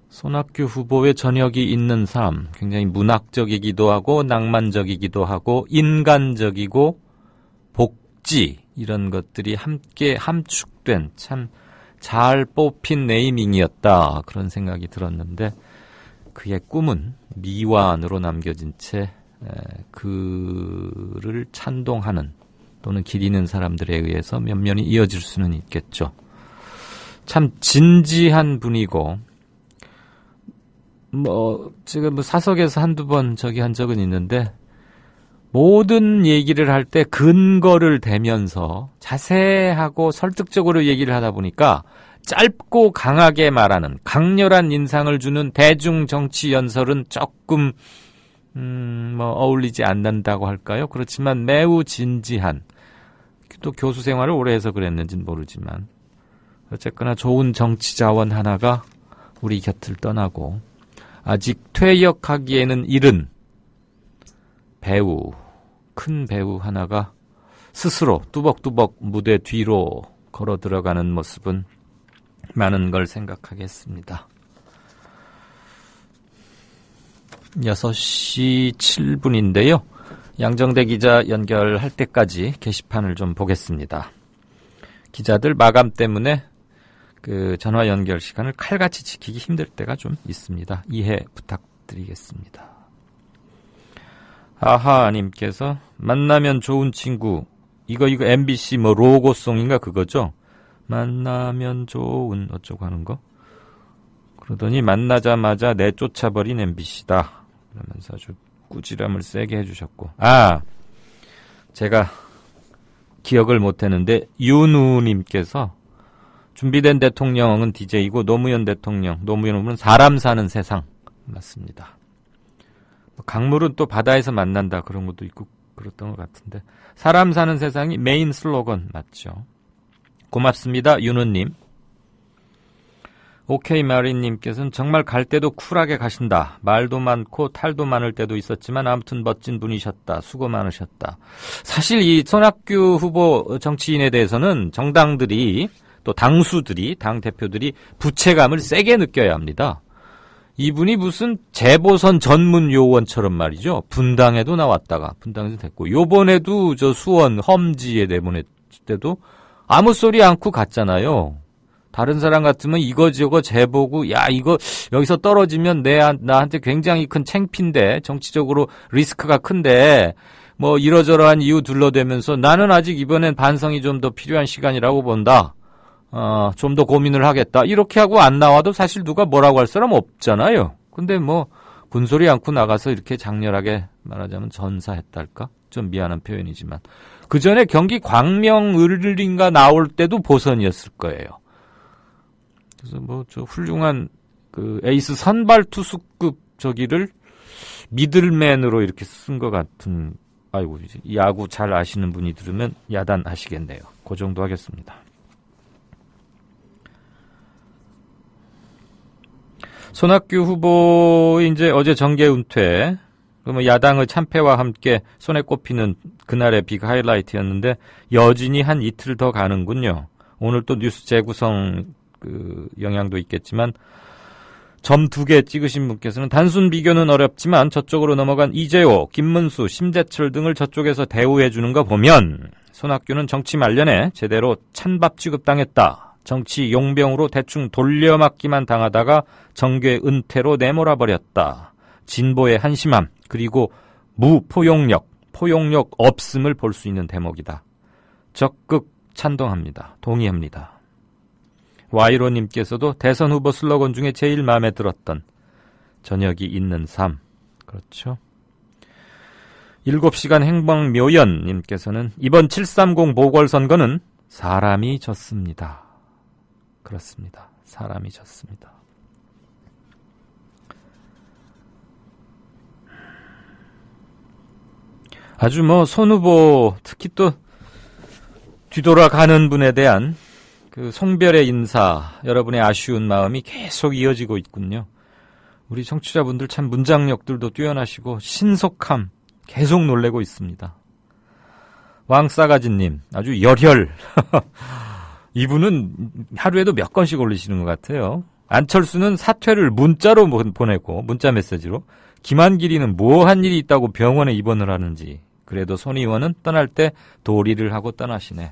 손학규 후보의 저녁이 있는 삶, 굉장히 문학적이기도 하고 낭만적이기도 하고 인간적이고 복지 이런 것들이 함께 함축된 참 잘 뽑힌 네이밍이었다 그런 생각이 들었는데 그의 꿈은 미완으로 남겨진 채 그를 찬동하는 또는 기리는 사람들에 의해서 면면이 이어질 수는 있겠죠. 참 진지한 분이고 제가 사석에서 한두 번 저기 한 적은 있는데 모든 얘기를 할 때 근거를 대면서 자세하고 설득적으로 얘기를 하다 보니까 짧고 강하게 말하는 강렬한 인상을 주는 대중 정치 연설은 조금 어울리지 않는다고 할까요? 그렇지만 매우 진지한 또 교수 생활을 오래 해서 그랬는지는 모르지만 어쨌거나 좋은 정치 자원 하나가 우리 곁을 떠나고 아직 퇴역하기에는 이른 배우, 큰 배우 하나가 스스로 뚜벅뚜벅 무대 뒤로 걸어 들어가는 모습은 많은 걸 생각하게 했습니다. 6시 7분인데요. 양정대 기자 연결할 때까지 게시판을 좀 보겠습니다. 기자들 마감 때문에 그 전화 연결 시간을 칼같이 지키기 힘들 때가 좀 있습니다. 이해 부탁드리겠습니다. 아하님께서 만나면 좋은 친구 이거 MBC 로고송인가 그거죠? 만나면 좋은 어쩌고 하는 거 그러더니 만나자마자 내쫓아버린 MBC다 그러면서 아주 꾸지람을 세게 해주셨고 제가 기억을 못했는데 윤우님께서 준비된 대통령은 DJ이고 노무현 후보는 사람 사는 세상 맞습니다. 강물은 또 바다에서 만난다 그런 것도 있고 그랬던 것 같은데 사람 사는 세상이 메인 슬로건 맞죠. 고맙습니다. 윤우님. 오케이 마린님께서는 정말 갈 때도 쿨하게 가신다. 말도 많고 탈도 많을 때도 있었지만 아무튼 멋진 분이셨다. 수고 많으셨다. 사실 이 손학규 후보 정치인에 대해서는 정당들이 또 당수들이 당대표들이 부채감을 세게 느껴야 합니다. 이분이 무슨 재보선 전문 요원처럼 말이죠. 분당에도 나왔다가 분당에도 됐고 요번에도 저 수원 험지에 내보냈을 때도 아무 소리 않고 갔잖아요. 다른 사람 같으면 이거저거 재보고 야 이거 여기서 떨어지면 나한테 굉장히 큰 창피인데 정치적으로 리스크가 큰데 뭐 이러저러한 이유 둘러대면서 나는 아직 이번엔 반성이 좀 더 필요한 시간이라고 본다. 좀 더 고민을 하겠다. 이렇게 하고 안 나와도 사실 누가 뭐라고 할 사람 없잖아요. 근데 뭐 군소리 않고 나가서 이렇게 장렬하게 말하자면 전사했달까? 좀 미안한 표현이지만 그 전에 경기 광명을인가 나올 때도 보선이었을 거예요. 그래서 뭐 저 훌륭한 그 에이스 선발 투수급 저기를 미들맨으로 이렇게 쓴 것 같은 아이고 야구 잘 아시는 분이 들으면 야단하시겠네요. 그 정도 하겠습니다. 손학규 후보 이제 어제 정계 은퇴, 그러면 야당의 참패와 함께 손에 꼽히는 그날의 빅 하이라이트였는데 여진이 한 이틀 더 가는군요. 오늘 또 뉴스 재구성 그 영향도 있겠지만 점 2개 찍으신 분께서는 단순 비교는 어렵지만 저쪽으로 넘어간 이재호, 김문수, 심재철 등을 저쪽에서 대우해 주는 거 보면 손학규는 정치 말년에 제대로 찬밥 취급당했다. 정치 용병으로 대충 돌려막기만 당하다가 정계 은퇴로 내몰아버렸다. 진보의 한심함 그리고 무포용력, 포용력 없음을 볼 수 있는 대목이다. 적극 찬동합니다. 동의합니다. 와이로님께서도 대선 후보 슬로건 중에 제일 마음에 들었던 저녁이 있는 삶. 그렇죠. 7시간 행방묘연님께서는 이번 730 보궐선거는 사람이 졌습니다. 그렇습니다. 사람이셨습니다. 아주 손 후보, 특히 또 뒤돌아가는 분에 대한 그 송별의 인사, 여러분의 아쉬운 마음이 계속 이어지고 있군요. 우리 청취자분들 참 문장력들도 뛰어나시고 신속함 계속 놀래고 있습니다. 왕싸가지님, 아주 열혈. 이분은 하루에도 몇 건씩 올리시는 것 같아요. 안철수는 사퇴를 문자로 보내고, 문자 메시지로. 김한길이는 뭐 한 일이 있다고 병원에 입원을 하는지. 그래도 손 의원은 떠날 때 도리를 하고 떠나시네.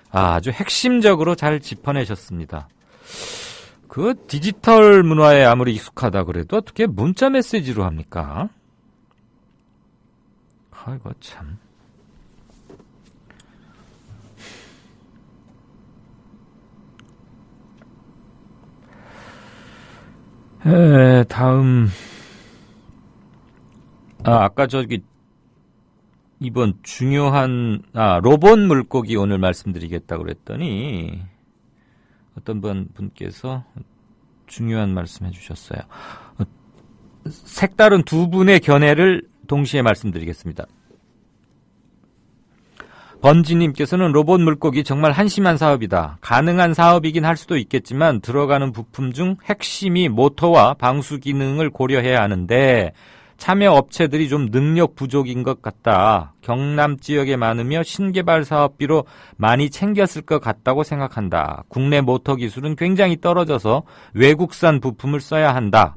아주 핵심적으로 잘 짚어내셨습니다. 그 디지털 문화에 아무리 익숙하다 그래도 어떻게 문자 메시지로 합니까? 아이고 참. 다음. 아까 이번 중요한, 로봇 물고기 오늘 말씀드리겠다고 그랬더니, 어떤 분께서 중요한 말씀 해주셨어요. 색다른 두 분의 견해를 동시에 말씀드리겠습니다. 번지님께서는 로봇 물고기 정말 한심한 사업이다. 가능한 사업이긴 할 수도 있겠지만 들어가는 부품 중 핵심이 모터와 방수 기능을 고려해야 하는데 참여 업체들이 좀 능력 부족인 것 같다. 경남 지역에 많으며 신개발 사업비로 많이 챙겼을 것 같다고 생각한다. 국내 모터 기술은 굉장히 떨어져서 외국산 부품을 써야 한다.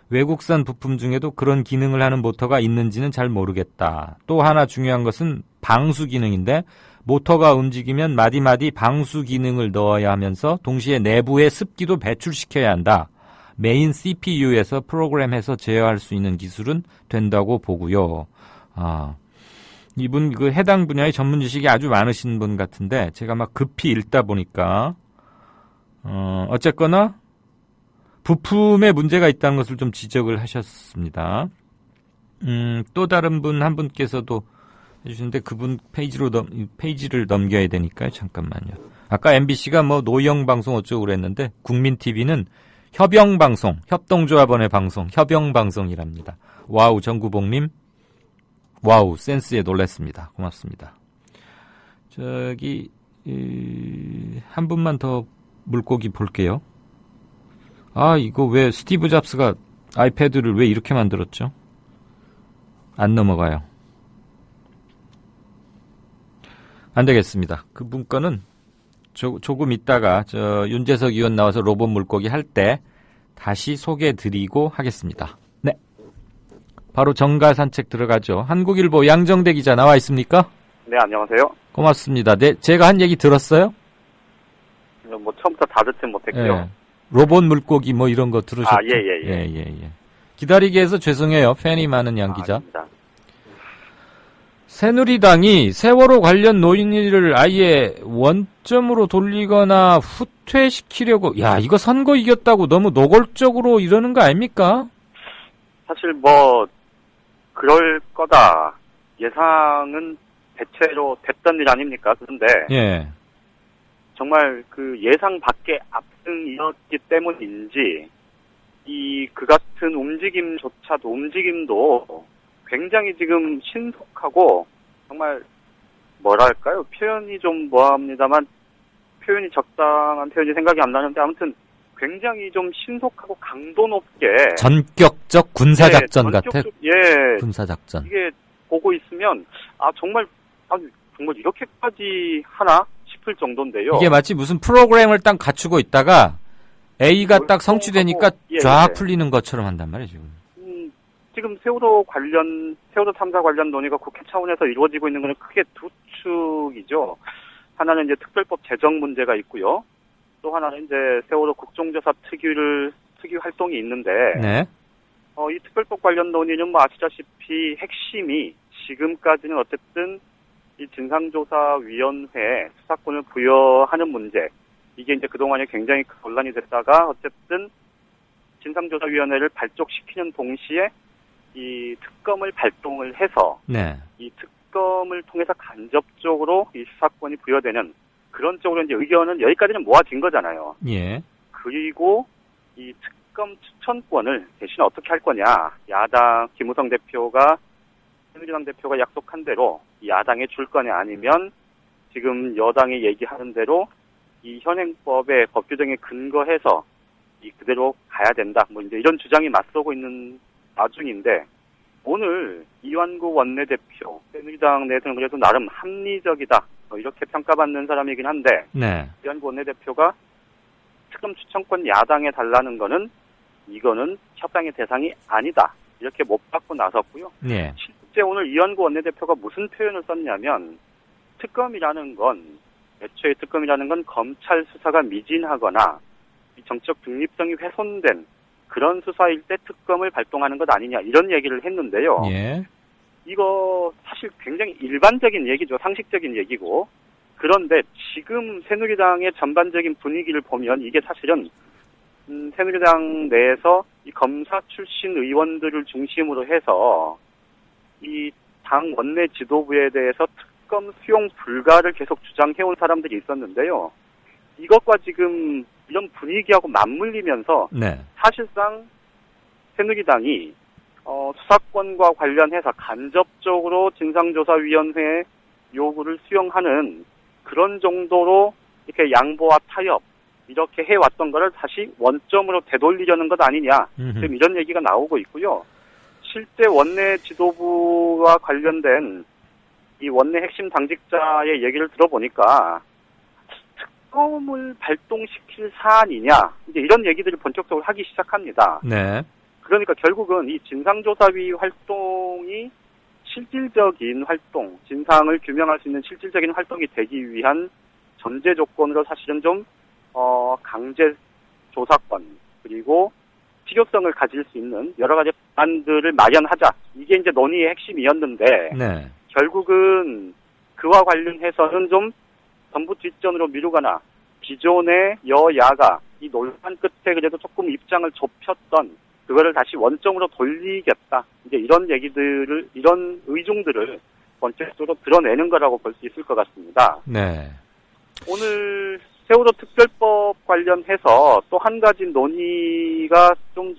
외국산 부품 중에도 그런 기능을 하는 모터가 있는지는 잘 모르겠다. 또 하나 중요한 것은 방수 기능인데 모터가 움직이면 마디마디 방수 기능을 넣어야 하면서 동시에 내부의 습기도 배출시켜야 한다. 메인 CPU에서 프로그램해서 제어할 수 있는 기술은 된다고 보고요. 이분 그 해당 분야의 전문 지식이 아주 많으신 분 같은데 제가 막 급히 읽다 보니까 어쨌거나 부품에 문제가 있다는 것을 좀 지적을 하셨습니다. 또 다른 분 한 분께서도 해주시는데 그분 페이지를 넘겨야 되니까요. 잠깐만요. 아까 MBC가 노영 방송 어쩌고 그랬는데 국민TV는 협영방송, 협동조합원의 방송, 협영방송이랍니다. 와우, 정구봉님. 와우, 센스에 놀랐습니다. 고맙습니다. 한 분만 더 물고기 볼게요. 이거 왜 스티브 잡스가 아이패드를 왜 이렇게 만들었죠? 안 넘어가요. 안 되겠습니다. 그분 거는 조금 있다가 윤재석 의원 나와서 로봇 물고기 할 때 다시 소개해드리고 하겠습니다. 네, 바로 정가 산책 들어가죠. 한국일보 양정대 기자 나와 있습니까? 네, 안녕하세요. 고맙습니다. 네, 제가 한 얘기 들었어요? 처음부터 다 듣진 못했고요. 네. 로봇 물고기 이런 거 들으셨죠? 예. 기다리게 해서 죄송해요. 팬이 많은 양 기자. 아닙니다. 새누리당이 세월호 관련 논의를 아예 원점으로 돌리거나 후퇴시키려고, 이거 선거 이겼다고 너무 노골적으로 이러는 거 아닙니까? 사실 그럴 거다. 예상은 대체로 됐던 일 아닙니까? 그런데, 예. 정말 그 예상 밖의 압승이었기 때문인지, 그 같은 움직임도 굉장히 지금 신속하고 정말 뭐랄까요? 표현이 좀 모호합니다만 표현이 적당한 표현이 생각이 안 나는데 아무튼 굉장히 좀 신속하고 강도 높게 전격적 군사작전 같아. 예. 군사작전. 이게 보고 있으면 정말 이렇게까지 하나 싶을 정도인데요. 이게 마치 무슨 프로그램을 딱 갖추고 있다가 A가 딱 성취되니까 쫙 풀리는 것처럼 한단 말이에요, 지금. 지금 세월호 3사 관련 논의가 국회 차원에서 이루어지고 있는 것은 크게 두 축이죠. 하나는 이제 특별법 제정 문제가 있고요. 또 하나는 이제 세월호 국정조사 특유 활동이 있는데, 네. 이 특별법 관련 논의는 아시다시피 핵심이 지금까지는 어쨌든 이 진상조사위원회에 수사권을 부여하는 문제. 이게 이제 그동안에 굉장히 논란이 됐다가 어쨌든 진상조사위원회를 발족시키는 동시에 이 특검을 발동을 해서 네. 이 특검을 통해서 간접적으로 이 수사권이 부여되는 그런 쪽으로 이제 의견은 여기까지는 모아진 거잖아요. 예. 그리고 이 특검 추천권을 대신 어떻게 할 거냐. 야당 김무성 대표가 새누리당 대표가 약속한 대로 야당에 줄 거냐 아니면 지금 여당이 얘기하는 대로 이 현행법의 법 규정에 근거해서 이 그대로 가야 된다. 뭐 이제 이런 주장이 맞서고 있는 와중인데 오늘 이완구 원내대표 새누리당 내에서는 그래도 나름 합리적이다. 이렇게 평가받는 사람이긴 한데 네. 이완구 원내대표가 특검 추천권 야당에 달라는 거는 이거는 협상의 대상이 아니다. 이렇게 못 받고 나섰고요. 네. 실제 오늘 이완구 원내대표가 무슨 표현을 썼냐면 특검이라는 건 애초에 특검이라는 건 검찰 수사가 미진하거나 정치적 중립성이 훼손된 그런 수사일 때 특검을 발동하는 것 아니냐 이런 얘기를 했는데요. 예. 이거 사실 굉장히 일반적인 얘기죠. 상식적인 얘기고. 그런데 지금 새누리당의 전반적인 분위기를 보면 이게 사실은 새누리당 내에서 이 검사 출신 의원들을 중심으로 해서 이 당 원내 지도부에 대해서 특검 수용 불가를 계속 주장해온 사람들이 있었는데요. 이것과 지금 이런 분위기하고 맞물리면서 네. 사실상 새누리당이 수사권과 관련해서 간접적으로 진상조사위원회 요구를 수용하는 그런 정도로 이렇게 양보와 타협 이렇게 해왔던 거를 다시 원점으로 되돌리려는 것 아니냐 지금 이런 얘기가 나오고 있고요. 실제 원내 지도부와 관련된 이 원내 핵심 당직자의 얘기를 들어보니까 특검을 발동시킬 사안이냐 이제 이런 얘기들을 본격적으로 하기 시작합니다. 네. 그러니까 결국은 이 진상조사위 활동이 실질적인 활동, 진상을 규명할 수 있는 실질적인 활동이 되기 위한 전제 조건으로 사실은 좀 강제 조사권 그리고 필요성을 가질 수 있는 여러 가지 방안들을 마련하자. 이게 이제 논의의 핵심이었는데 네. 결국은 그와 관련해서는 좀 전부 뒷전으로 미루거나 기존의 여야가 이 논란 끝에 그래도 조금 입장을 좁혔던 그거를 다시 원점으로 돌리겠다. 이제 이런 얘기들을, 이런 의중들을 본격적으로 드러내는 거라고 볼 수 있을 것 같습니다. 네. 오늘 세월호 특별법 관련해서 또 한 가지 논의가 좀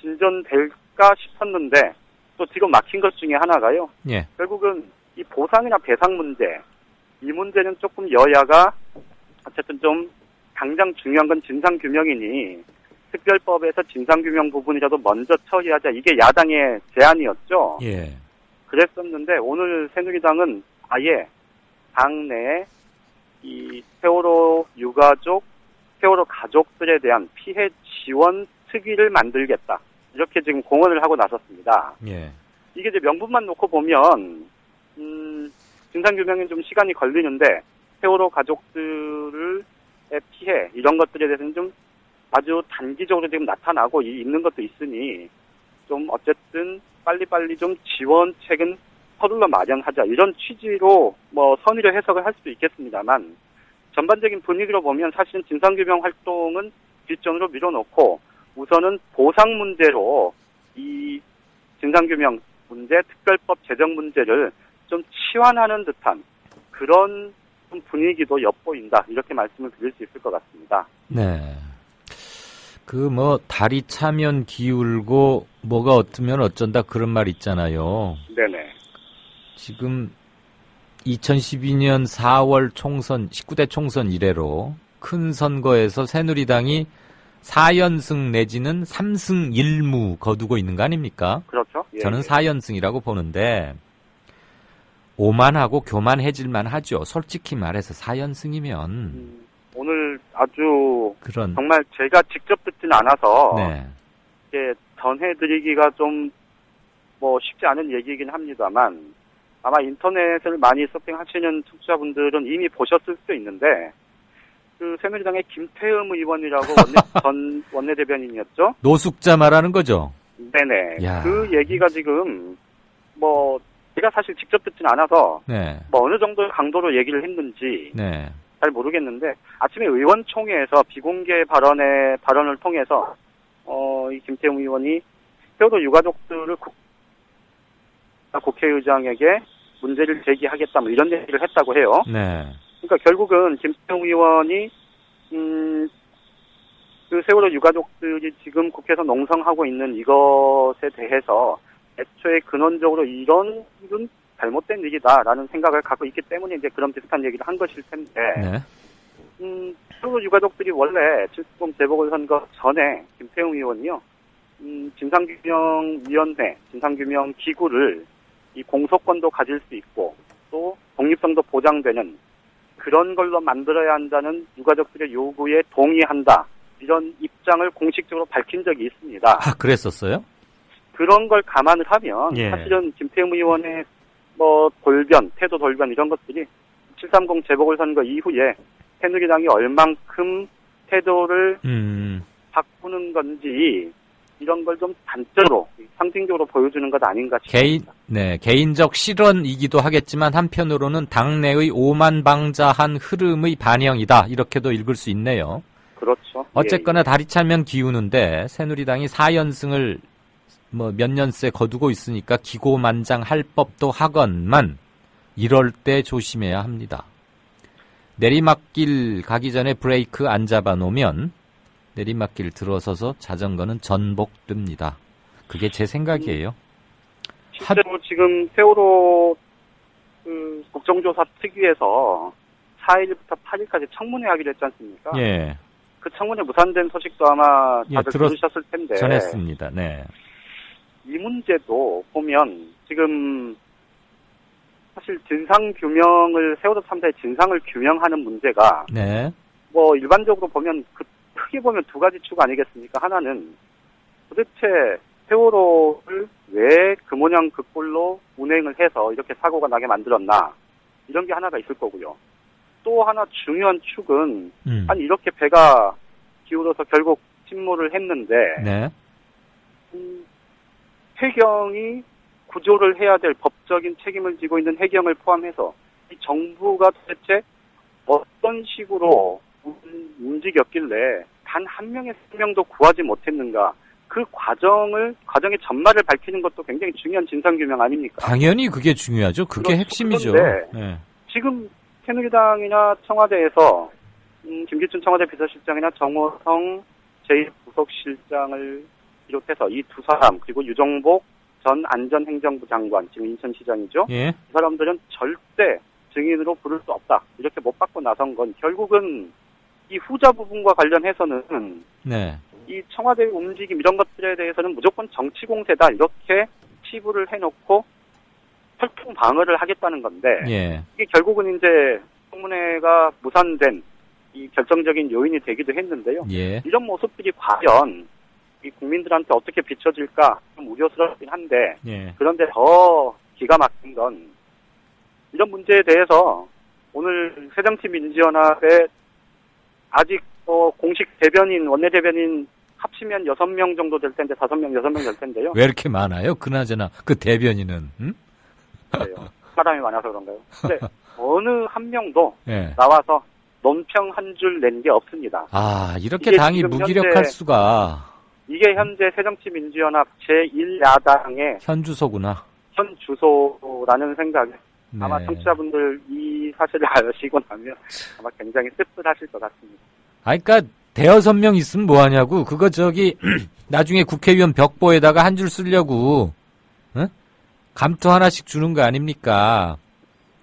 진전될까 싶었는데 또 뒤로 막힌 것 중에 하나가요. 예. 결국은 이 보상이나 배상 문제, 이 문제는 조금 여야가 어쨌든 좀 당장 중요한 건 진상규명이니 특별법에서 진상규명 부분이라도 먼저 처리하자. 이게 야당의 제안이었죠. 예. 그랬었는데 오늘 새누리당은 아예 당내에 이 세월호 유가족, 세월호 가족들에 대한 피해 지원 특위를 만들겠다. 이렇게 지금 공언을 하고 나섰습니다. 예. 이게 이제 명분만 놓고 보면 진상규명엔 좀 시간이 걸리는데 세월호 가족들의 피해 이런 것들에 대해서는 좀 아주 단기적으로 지금 나타나고 있는 것도 있으니 좀 어쨌든 빨리빨리 좀 지원책은 서둘러 마련하자 이런 취지로 뭐 선의를 해석을 할 수도 있겠습니다만 전반적인 분위기로 보면 사실은 진상규명 활동은 뒷전으로 밀어놓고 우선은 보상 문제로 이 진상규명 문제, 특별법 제정 문제를 좀 치환하는 듯한 그런 분위기도 엿보인다 이렇게 말씀을 드릴 수 있을 것 같습니다. 네. 다리 차면 기울고 뭐가 어쩌면 어쩐다 그런 말 있잖아요. 네네. 지금 2012년 4월 총선, 19대 총선 이래로 큰 선거에서 새누리당이 4연승 내지는 3승 1무 거두고 있는 거 아닙니까? 그렇죠. 예, 저는 4연승이라고 보는데 오만하고 교만해질만 하죠. 솔직히 말해서 4연승이면. 오늘 아주 그런 정말 제가 직접 듣진 않아서 네. 이게 전해드리기가 좀 뭐 쉽지 않은 얘기이긴 합니다만 아마 인터넷을 많이 서핑하시는 청취자분들은 이미 보셨을 수도 있는데 그 새누리당의 김태흠 의원이라고 전 원내대변인이었죠. 노숙자 말하는 거죠. 네네. 야. 그 얘기가 지금 뭐 제가 사실 직접 듣진 않아서 네. 뭐 어느 정도 강도로 얘기를 했는지 네. 잘 모르겠는데 아침에 의원총회에서 비공개 발언을 통해서 이 김태흠 의원이 세월호 유가족들을 국회의장에게 문제를 제기하겠다 뭐 이런 얘기를 했다고 해요. 네. 그러니까 결국은 김태웅 의원이 그 세월호 유가족들이 지금 국회에서 농성하고 있는 이것에 대해서 애초에 근원적으로 이런 일은 잘못된 일이다라는 생각을 갖고 있기 때문에 이제 그런 비슷한 얘기를 한 것일 텐데, 네. 세월호 유가족들이 원래 출범 재보궐선거 전에 김태웅 의원이요, 진상규명위원회, 진상규명기구를 이 공소권도 가질 수 있고 또 독립성도 보장되는 그런 걸로 만들어야 한다는 유가족들의 요구에 동의한다. 이런 입장을 공식적으로 밝힌 적이 있습니다. 아, 그랬었어요? 그런 걸 감안을 하면 예. 사실은 김태웅 의원의 뭐 돌변, 태도 돌변 이런 것들이 730 재보궐선거 이후에 새누리당이 얼만큼 태도를 바꾸는 건지 이런 걸 좀 단적으로 상징적으로 보여주는 것 아닌가 싶습니다. 개인적 실언이기도 하겠지만 한편으로는 당내의 오만방자한 흐름의 반영이다. 이렇게도 읽을 수 있네요. 그렇죠. 어쨌거나 다리 차면 기우는데 새누리당이 4연승을 뭐 몇 년째 거두고 있으니까 기고만장할 법도 하건만 이럴 때 조심해야 합니다. 내리막길 가기 전에 브레이크 안 잡아놓으면 내리막길 들어서서 자전거는 전복됩니다. 그게 제 생각이에요. 실제로 지금 세월호 그 국정조사 특위에서 4일부터 8일까지 청문회 하기로 했지 않습니까? 예. 그 청문회 무산된 소식도 아마 다들 들으셨을 텐데. 전했습니다. 네. 이 문제도 보면 지금 사실 진상규명을 세월호 참사의 진상을 규명하는 문제가 네. 뭐 일반적으로 보면 크게 보면 두 가지 축 아니겠습니까? 하나는 도대체 세월호를 왜 그 모양 그 꼴로 운행을 해서 이렇게 사고가 나게 만들었나 이런 게 하나가 있을 거고요. 또 하나 중요한 축은 아니 이렇게 배가 기울어서 결국 침몰을 했는데 네. 해경이 구조를 해야 될 법적인 책임을 지고 있는 해경을 포함해서 이 정부가 도대체 어떤 식으로 움직였길래 단 한 명의 생명도 구하지 못했는가 그 과정의 전말을 밝히는 것도 굉장히 중요한 진상규명 아닙니까? 당연히 그게 중요하죠. 그게 그렇죠. 핵심이죠. 그런데 네. 지금 새누리당이나 청와대에서 김기춘 청와대 비서실장이나 정호성 제1부속실장을 비롯해서 이 두 사람 그리고 유정복 전 안전행정부 장관 지금 인천시장이죠. 예. 이 사람들은 절대 증인으로 부를 수 없다. 이렇게 못 받고 나선 건 결국은 이 후자 부분과 관련해서는 네. 이 청와대의 움직임 이런 것들에 대해서는 무조건 정치 공세다 이렇게 치부를 해놓고 혈통 방어를 하겠다는 건데 예. 이게 결국은 이제 청문회가 무산된 이 결정적인 요인이 되기도 했는데요. 예. 이런 모습들이 과연 이 국민들한테 어떻게 비춰질까 좀 우려스럽긴 한데 예. 그런데 더 기가 막힌 건 이런 문제에 대해서 오늘 새정치민주연합에 아직 공식 대변인, 원내대변인 합치면 6명 정도 될 텐데 5명, 6명 될 텐데요. 왜 이렇게 많아요? 그나저나 그 대변인은 그래요. 사람이 많아서 그런가요? 근데 어느 한 명도 예. 나와서 논평 한 줄 낸 게 없습니다. 아, 이렇게 당이 무기력할 수가. 이게 현재 새정치민주연합 제1야당의 현주소구나. 현주소라는 생각에 네. 아마 청취자분들 이 사실을 아시고 나면 아마 굉장히 씁쓸하실 것 같습니다. 아, 그러니까 대여섯 명 있으면 뭐 하냐고. 그거 나중에 국회의원 벽보에다가 한 줄 쓰려고 감투 하나씩 주는 거 아닙니까?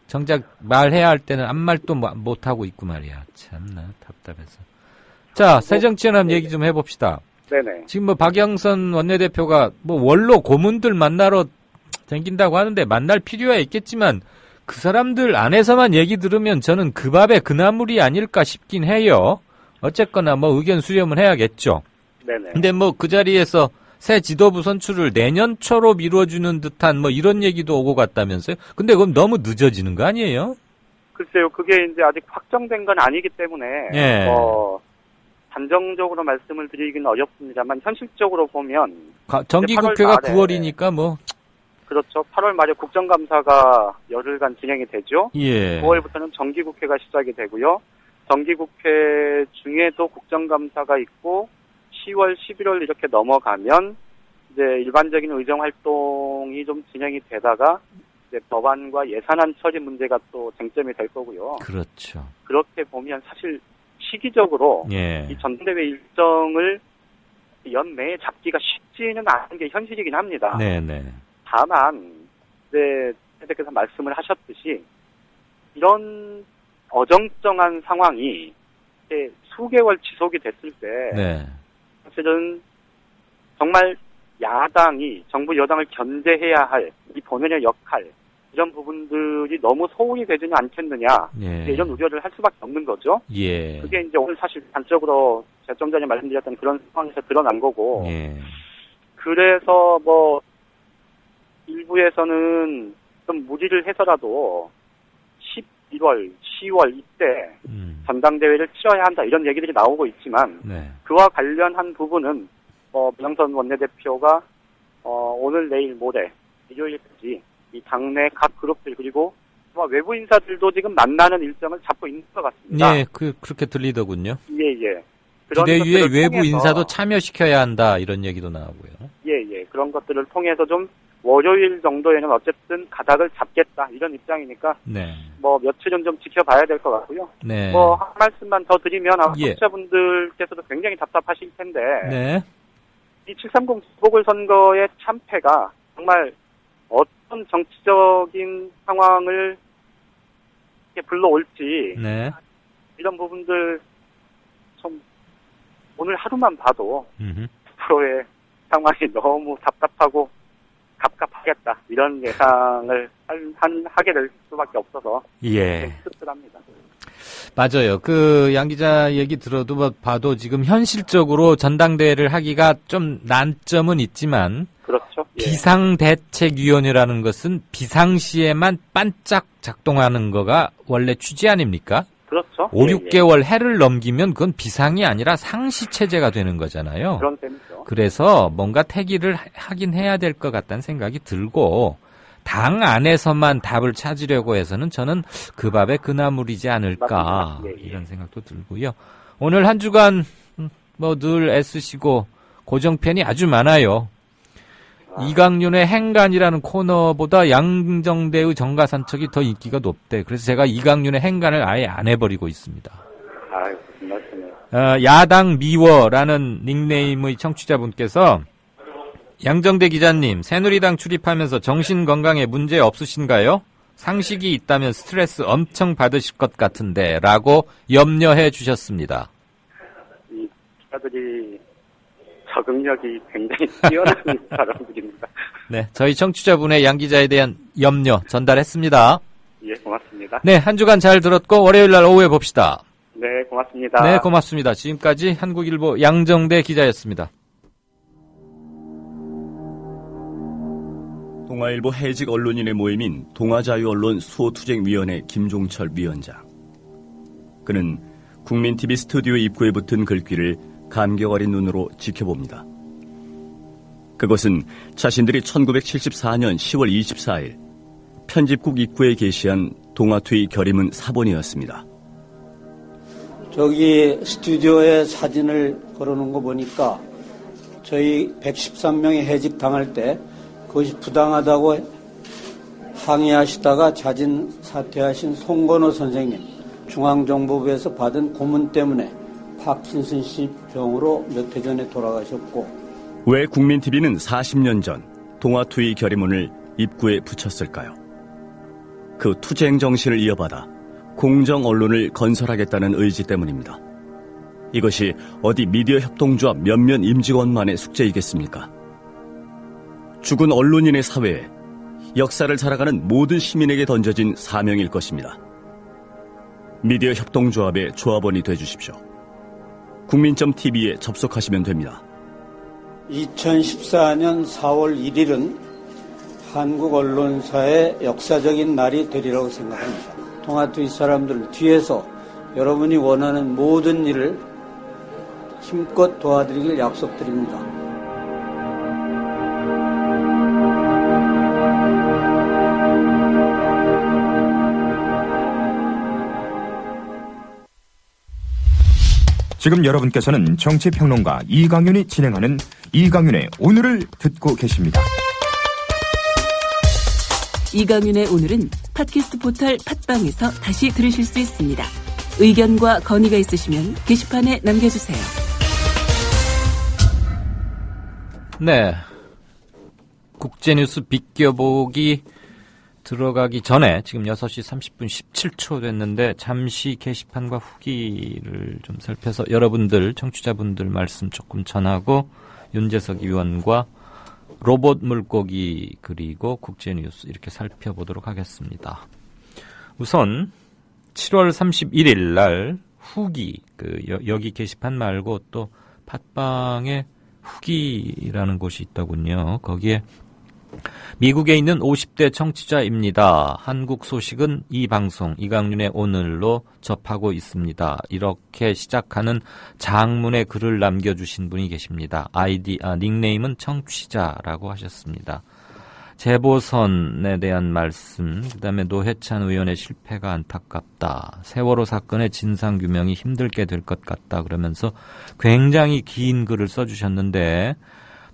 정작 말해야 할 때는 아무 말도 못 하고 있고 말이야. 참나 답답해서. 자, 새정치연합 얘기 좀 해봅시다. 네네. 지금 뭐 박영선 원내대표가 뭐 원로 고문들 만나러 댕긴다고 하는데 만날 필요야 있겠지만 그 사람들 안에서만 얘기 들으면 저는 그 밥에 그 나물이 아닐까 싶긴 해요. 어쨌거나 뭐 의견 수렴을 해야겠죠. 네네. 근데 뭐 그 자리에서 새 지도부 선출을 내년 초로 미뤄주는 듯한 뭐 이런 얘기도 오고 갔다면서요. 근데 그럼 너무 늦어지는 거 아니에요? 글쎄요. 그게 이제 아직 확정된 건 아니기 때문에 예. 단정적으로 말씀을 드리기는 어렵습니다만 현실적으로 보면 정기국회가 9월이니까 뭐 그렇죠. 8월 말에 국정감사가 열흘간 진행이 되죠. 예. 9월부터는 정기국회가 시작이 되고요. 정기국회 중에도 국정감사가 있고 10월, 11월 이렇게 넘어가면 이제 일반적인 의정활동이 좀 진행이 되다가 이제 법안과 예산안 처리 문제가 또 쟁점이 될 거고요. 그렇죠. 그렇게 보면 사실 시기적으로 예. 이 전당대회 일정을 연내에 잡기가 쉽지는 않은 게 현실이긴 합니다. 네네. 다만 이제 대표께서 말씀을 하셨듯이 이런 어정쩡한 상황이 수개월 지속이 됐을 때 네. 사실은 정말 야당이 정부 여당을 견제해야 할 이 본연의 역할 이런 부분들이 너무 소홀히 되지는 않겠느냐 예. 이런 우려를 할 수밖에 없는 거죠. 예. 그게 이제 오늘 사실 단적으로 제가 좀 전에 말씀드렸던 그런 상황에서 드러난 거고 예. 그래서 뭐 일부에서는 좀 무리를 해서라도 11월, 10월 이때 전당대회를 치러야 한다 이런 얘기들이 나오고 있지만 네. 그와 관련한 부분은 문영선 원내대표가 오늘, 내일, 모레 일요일까지 이 당내 각 그룹들 그리고 외부 인사들도 지금 만나는 일정을 잡고 있는 것 같습니다. 예, 그렇게 들리더군요. 예. 비대위에 외부 인사도 참여시켜야 한다 이런 얘기도 나오고요. 예. 그런 것들을 통해서 좀 월요일 정도에는 어쨌든 가닥을 잡겠다 이런 입장이니까 네. 뭐 며칠은 좀 지켜봐야 될 것 같고요. 네. 뭐 한 말씀만 더 드리면 아마 예. 청취자분들께서도 굉장히 답답하실 텐데 네. 이 730 보궐선거의 참패가 정말 어떤 정치적인 상황을 이렇게 불러올지 네. 이런 부분들 좀 오늘 하루만 봐도 앞으로의 상황이 너무 답답하고 갑갑하겠다 이런 예상을 하게 될 수밖에 없어서 예. 씁쓸합니다. 맞아요. 양 기자 얘기 들어도 봐도 지금 현실적으로 전당대회를 하기가 좀 난점은 있지만 그렇죠. 예. 비상대책위원회라는 것은 비상시에만 반짝 작동하는 거가 원래 취지 아닙니까? 그렇죠. 5, 6개월 해를 넘기면 그건 비상이 아니라 상시체제가 되는 거잖아요. 그런 셈이죠. 그래서 뭔가 태기를 하긴 해야 될 것 같다는 생각이 들고 당 안에서만 답을 찾으려고 해서는 저는 그 밥에 그 나물이지 않을까 이런 생각도 들고요. 오늘 한 주간 뭐 늘 애쓰시고 고정편이 아주 많아요. 이강윤의 행간이라는 코너보다 양정대의 정가산책이 더 인기가 높대. 그래서 제가 이강윤의 행간을 아예 안 해버리고 있습니다. 무슨 말씀이에요? 야당 미워라는 닉네임의 청취자분께서 양정대 기자님, 새누리당 출입하면서 정신건강에 문제 없으신가요? 상식이 있다면 스트레스 엄청 받으실 것 같은데 라고 염려해 주셨습니다. 이 기자들이 적응력이 굉장히 뛰어난 사람들입니다. 네, 저희 청취자분의 양 기자에 대한 염려 전달했습니다. 예, 고맙습니다. 네, 한 주간 잘 들었고 월요일 날 오후에 봅시다. 네, 고맙습니다. 네, 고맙습니다. 지금까지 한국일보 양정대 기자였습니다. 동아일보 해직 언론인의 모임인 동아자유언론 수호투쟁위원회 김종철 위원장. 그는 국민TV 스튜디오 입구에 붙은 글귀를 감격 어린 눈으로 지켜봅니다. 그것은 자신들이 1974년 10월 24일 편집국 입구에 게시한 동아투의 결의문 사본이었습니다. 저기 스튜디오에 사진을 걸어놓은 거 보니까 저희 113명이 해직 당할 때 그것이 부당하다고 항의하시다가 자진 사퇴하신 송건호 선생님, 중앙정보부에서 받은 고문 때문에 파킨슨씨 병으로 몇 해 전에 돌아가셨고, 왜 국민TV는 40년 전 동아투의 결의문을 입구에 붙였을까요? 그 투쟁 정신을 이어받아 공정 언론을 건설하겠다는 의지 때문입니다. 이것이 어디 미디어 협동조합 몇몇 임직원만의 숙제이겠습니까? 죽은 언론인의 사회에 역사를 살아가는 모든 시민에게 던져진 사명일 것입니다. 미디어 협동조합의 조합원이 되주십시오. 국민점TV에 접속하시면 됩니다. 2014년 4월 1일은 한국 언론사의 역사적인 날이 되리라고 생각합니다. 동아투의 사람들 뒤에서 여러분이 원하는 모든 일을 힘껏 도와드리길 약속드립니다. 지금 여러분께서는 정치평론가 이강윤이 진행하는 이강윤의 오늘을 듣고 계십니다. 이강윤의 오늘은 팟캐스트 포털 팟빵에서 다시 들으실 수 있습니다. 의견과 건의가 있으시면 게시판에 남겨주세요. 네. 국제뉴스 비껴보기 들어가기 전에 지금 6시 30분 17초 됐는데 잠시 게시판과 후기를 좀 살펴서 여러분들, 청취자분들 말씀 조금 전하고 윤재석 의원과 로봇 물고기 그리고 국제뉴스 이렇게 살펴보도록 하겠습니다. 우선 7월 31일 날 후기, 여기 게시판 말고 또 팟빵에 후기라는 곳이 있더군요. 거기에 미국에 있는 50대 청취자입니다. 한국 소식은 이 방송 이강윤의 오늘로 접하고 있습니다. 이렇게 시작하는 장문의 글을 남겨주신 분이 계십니다. 닉네임은 청취자라고 하셨습니다. 재보선에 대한 말씀, 그다음에 노회찬 의원의 실패가 안타깝다. 세월호 사건의 진상규명이 힘들게 될 것 같다. 그러면서 굉장히 긴 글을 써주셨는데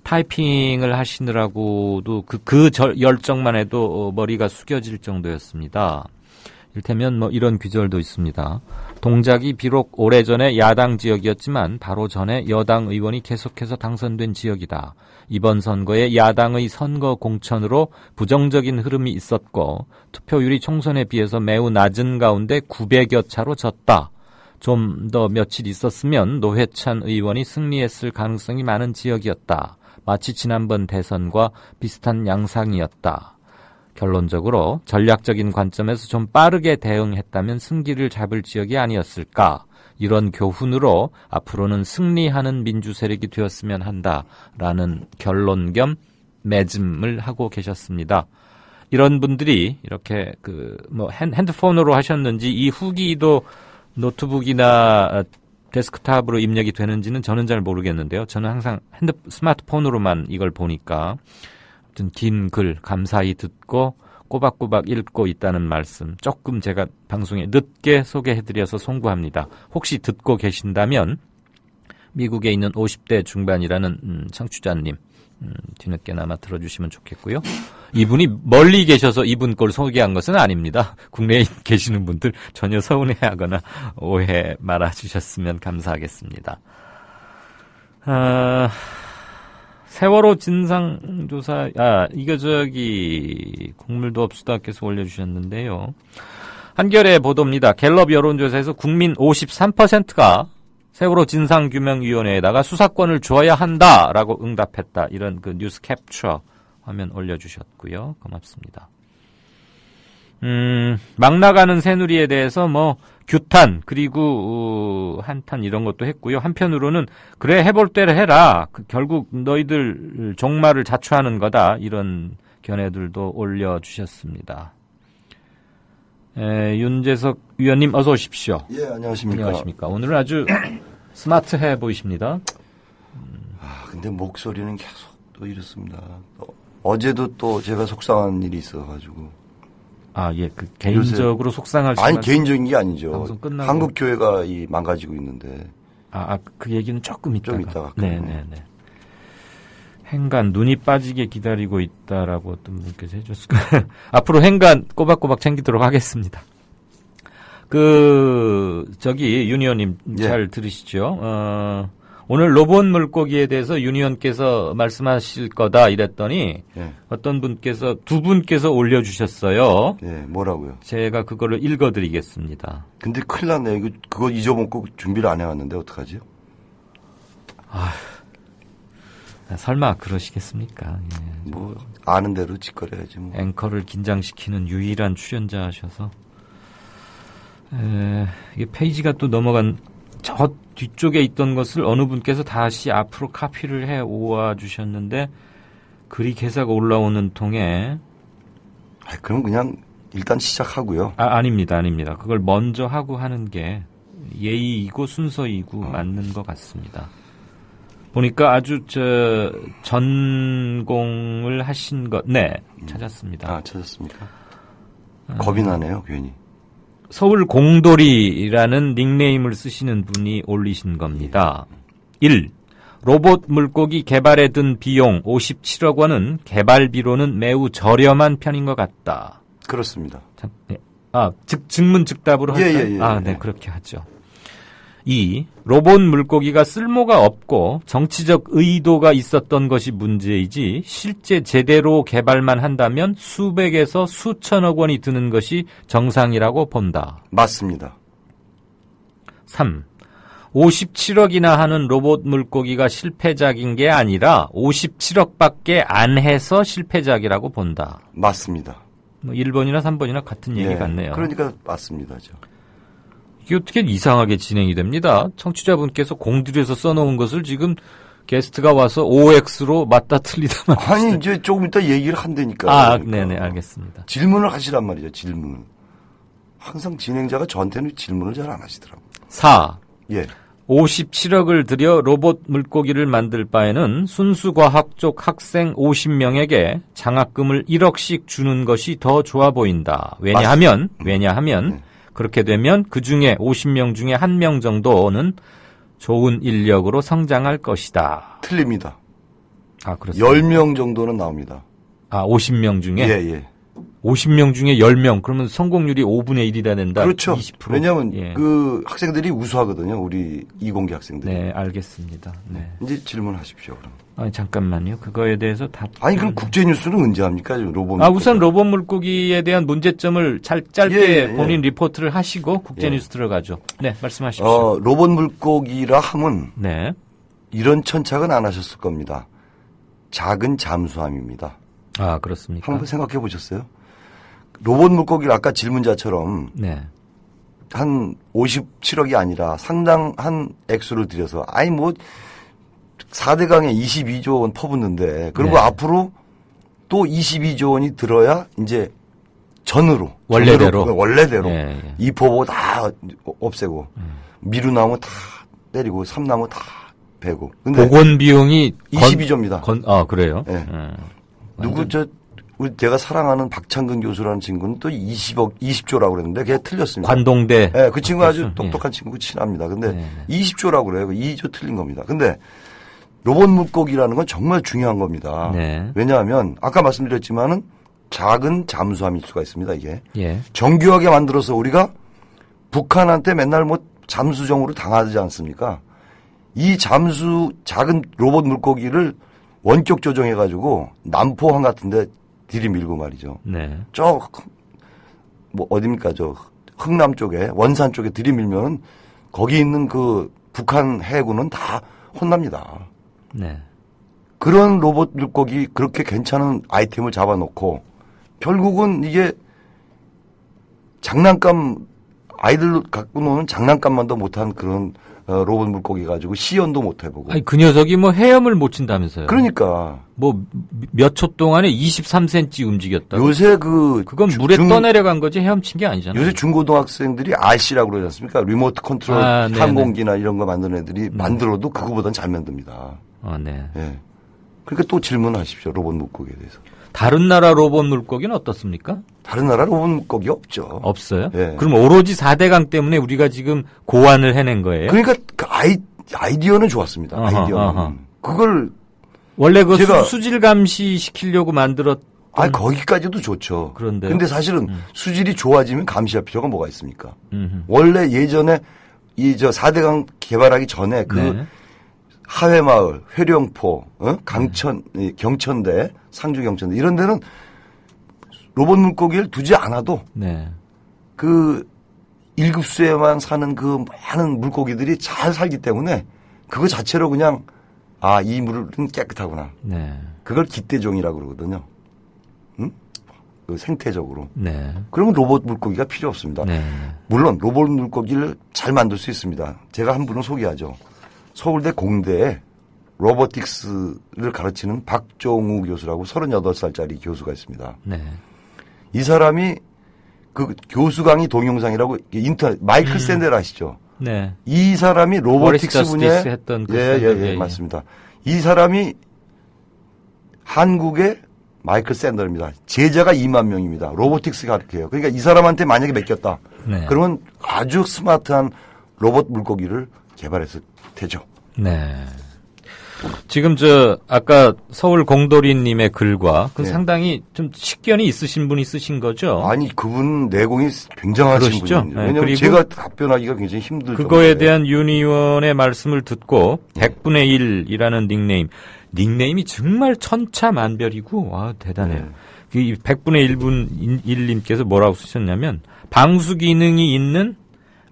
타이핑을 하시느라고도 그 열정만 해도 머리가 숙여질 정도였습니다. 이를테면 이런 귀절도 있습니다. 동작이 비록 오래전에 야당 지역이었지만 바로 전에 여당 의원이 계속해서 당선된 지역이다. 이번 선거에 야당의 선거 공천으로 부정적인 흐름이 있었고 투표율이 총선에 비해서 매우 낮은 가운데 900여 차로 졌다. 좀 더 며칠 있었으면 노회찬 의원이 승리했을 가능성이 많은 지역이었다. 마치 지난번 대선과 비슷한 양상이었다. 결론적으로 전략적인 관점에서 좀 빠르게 대응했다면 승기를 잡을 지역이 아니었을까. 이런 교훈으로 앞으로는 승리하는 민주 세력이 되었으면 한다라는 결론 겸 매짐을 하고 계셨습니다. 이런 분들이 이렇게 핸드폰으로 하셨는지 이 후기도 노트북이나 데스크탑으로 입력이 되는지는 저는 잘 모르겠는데요. 저는 항상 스마트폰으로만 이걸 보니까 아무튼 긴 글 감사히 듣고 꼬박꼬박 읽고 있다는 말씀 조금 제가 방송에 늦게 소개해드려서 송구합니다. 혹시 듣고 계신다면 미국에 있는 50대 중반이라는 청취자님 뒤늦게나마 들어주시면 좋겠고요. 이분이 멀리 계셔서 이분 걸 소개한 것은 아닙니다. 국내에 계시는 분들 전혀 서운해하거나 오해 말아주셨으면 감사하겠습니다. 세월호 진상조사, 이거 국물도 없수다께서 올려주셨는데요. 한겨레 보도입니다. 갤럽 여론조사에서 국민 53%가 세월호 진상규명위원회에다가 수사권을 줘야 한다라고 응답했다. 이런 뉴스 캡처 화면 올려주셨고요. 고맙습니다. 막 나가는 새누리에 대해서 규탄 그리고 한탄 이런 것도 했고요. 한편으로는 그래 해볼 대로 해라. 결국 너희들 종말을 자초하는 거다. 이런 견해들도 올려주셨습니다. 윤재석 위원님 어서 오십시오. 예, 안녕하십니까. 안녕하십니까. 오늘은 아주 스마트해 보이십니다. 근데 목소리는 계속 또 이렇습니다. 어제도 또 제가 속상한 일이 있어가지고. 개인적으로 속상할 수 아니, 개인적인 게 아니죠. 방송 끝나고. 한국 교회가 망가지고 있는데. 그 얘기는 조금 이따가. 좀 이따가. 네네네. 행간 눈이 빠지게 기다리고 있다라고 어떤 분께서 해줬을 거예요. 앞으로 행간 꼬박꼬박 챙기도록 하겠습니다. 윤 의원님 잘 들으시죠? 오늘 로봇 물고기에 대해서 윤 의원께서 말씀하실 거다 이랬더니 어떤 분께서 두 분께서 올려주셨어요. 뭐라고요? 제가 그거를 읽어드리겠습니다. 근데 큰일 났네. 그거 잊어먹고 준비를 안 해왔는데 어떡하지? 설마 그러시겠습니까? 아는 대로 짓거려야지 앵커를 긴장시키는 유일한 출연자셔서. 이게 페이지가 또 넘어간 저 뒤쪽에 있던 것을 어느 분께서 다시 앞으로 카피를 해 오와 주셨는데 글이 개사가 올라오는 통에 그럼 그냥 일단 시작하고요. 아닙니다. 그걸 먼저 하고 하는 게 예의이고 순서이고 맞는 것 같습니다. 보니까 아주 전공을 하신 것, 찾았습니다. 찾았습니까? 겁이 나네요, 괜히. 서울 공돌이라는 닉네임을 쓰시는 분이 올리신 겁니다. 1. 로봇 물고기 개발에 든 비용 57억 원은 개발비로는 매우 저렴한 편인 것 같다. 그렇습니다. 네. 증문 즉답으로 할까요? 예. 네, 그렇게 하죠. 2. 로봇 물고기가 쓸모가 없고 정치적 의도가 있었던 것이 문제이지 실제 제대로 개발만 한다면 수백에서 수천억 원이 드는 것이 정상이라고 본다. 맞습니다. 3. 57억이나 하는 로봇 물고기가 실패작인 게 아니라 57억밖에 안 해서 실패작이라고 본다. 맞습니다. 1번이나 3번이나 같은 얘기 같네요. 그러니까 맞습니다. 이게 어떻게 이상하게 진행이 됩니다. 청취자분께서 공들여서 써놓은 것을 지금 게스트가 와서 OX로 맞다 틀리다 말이죠. 아니 이제 조금 이따 얘기를 한다니까. 그러니까. 네네 알겠습니다. 질문을 하시란 말이죠. 질문을. 항상 진행자가 저한테는 질문을 잘 안 하시더라고요. 4. 예. 57억을 들여 로봇 물고기를 만들 바에는 순수 과학 쪽 학생 50명에게 장학금을 1억씩 주는 것이 더 좋아 보인다. 왜냐하면 그렇게 되면 그 중에 50명 중에 1명 정도는 좋은 인력으로 성장할 것이다. 틀립니다. 그렇습니다. 10명 정도는 나옵니다. 50명 중에? 예. 50명 중에 10명. 그러면 성공률이 5분의 1이라 된다. 그렇죠. 20%. 왜냐하면 그 학생들이 우수하거든요. 우리 이공계 학생들이. 네, 알겠습니다. 네. 이제 질문하십시오. 그럼. 잠깐만요. 그거에 대해서 답. 그럼 국제뉴스는 언제 합니까? 로봇 우선 로봇 물고기에 대한 문제점을 짧게 본인 리포트를 하시고 국제뉴스 들어가죠. 네, 말씀하십시오. 로봇 물고기라 함은 이런 천착은 안 하셨을 겁니다. 작은 잠수함입니다. 그렇습니까? 한번 생각해 보셨어요? 로봇 물고기를 아까 질문자처럼 한 57억이 아니라 상당한 액수를 들여서 4대강에 22조 원 퍼붓는데 그리고 앞으로 또 22조 원이 들어야 이제 원래대로 이포보 다 없애고 미루 나오면 다 때리고 삼나무 다 베고. 근데 복원 비용이 22조입니다. 그래요? 네. 제가 사랑하는 박창근 교수라는 친구는 또 20조라고 그랬는데 그게 틀렸습니다. 관동대. 네, 그 친구 아주 똑똑한 친구 친합니다. 근데 20조라고 그래요. 2조 틀린 겁니다. 근데 로봇 물고기라는 건 정말 중요한 겁니다. 왜냐하면 아까 말씀드렸지만은 작은 잠수함일 수가 있습니다. 이게 정교하게 만들어서 우리가 북한한테 맨날 잠수정으로 당하지 않습니까? 이 작은 로봇 물고기를 원격 조정해가지고 남포항 같은데 들이밀고 말이죠. 어딥니까? 흥남 쪽에, 원산 쪽에 들이밀면은 거기 있는 그 북한 해군은 다 혼납니다. 그런 로봇 물고기 그렇게 괜찮은 아이템을 잡아놓고 결국은 이게 아이들 갖고 노는 장난감만도 못한 그런 로봇 물고기 가지고 시연도 못 해보고. 그 녀석이 헤엄을 못 친다면서요. 그러니까. 몇 초 동안에 23cm 움직였다. 요새 그건 물에 떠내려간 거지 헤엄친 게 아니잖아요. 요새 중고등학생들이 RC라고 그러지 않습니까? 리모트 컨트롤 항공기나 이런 거 만드는 애들이 만들어도 그거보단 잘 만듭니다. 그러니까 또 질문하십시오. 로봇 물고기에 대해서. 다른 나라 로봇 물고기는 어떻습니까? 다른 나라 로봇 물고기 없죠. 없어요? 그럼 오로지 4대강 때문에 우리가 지금 고안을 해낸 거예요? 그러니까 아이디어는 좋았습니다. 아이디어는. 그걸 원래 수질 감시 시키려고 만들었던. 거기까지도 좋죠. 그런데. 근데 사실은 수질이 좋아지면 감시할 필요가 뭐가 있습니까? 원래 예전에 4대강 개발하기 전에 하회마을, 회령포, 경천대, 상주 경천대 이런 데는 로봇 물고기를 두지 않아도 그 1급수에만 사는 그 많은 물고기들이 잘 살기 때문에 그거 자체로 그냥 이 물은 깨끗하구나. 그걸 기대종이라고 그러거든요. 그 생태적으로. 그러면 로봇 물고기가 필요 없습니다. 물론 로봇 물고기를 잘 만들 수 있습니다. 제가 한 분을 소개하죠. 서울대 공대에 로보틱스를 가르치는 박종우 교수라고 38살짜리 교수가 있습니다. 이 사람이 그 교수 강의 동영상이라고 마이클 샌델 아시죠? 이 사람이 로보틱스 분야에 했던 맞습니다. 이 사람이 한국의 마이클 샌델입니다. 제자가 2만 명입니다. 로보틱스 가르쳐요. 그러니까 이 사람한테 만약에 맡겼다. 그러면 아주 스마트한 로봇 물고기를 개발했을 테죠. 지금 아까 서울 공돌이님의 글과 상당히 좀 식견이 있으신 분이 쓰신 거죠? 아니, 그분 내공이 굉장하신 분이에요. 왜냐면 그리고 제가 답변하기가 굉장히 힘들죠. 그거에 대한 윤 의원의 말씀을 듣고 100분의 1이라는 닉네임이 정말 천차만별이고, 대단해요. 이 100분의 1님께서 뭐라고 쓰셨냐면, 방수 기능이 있는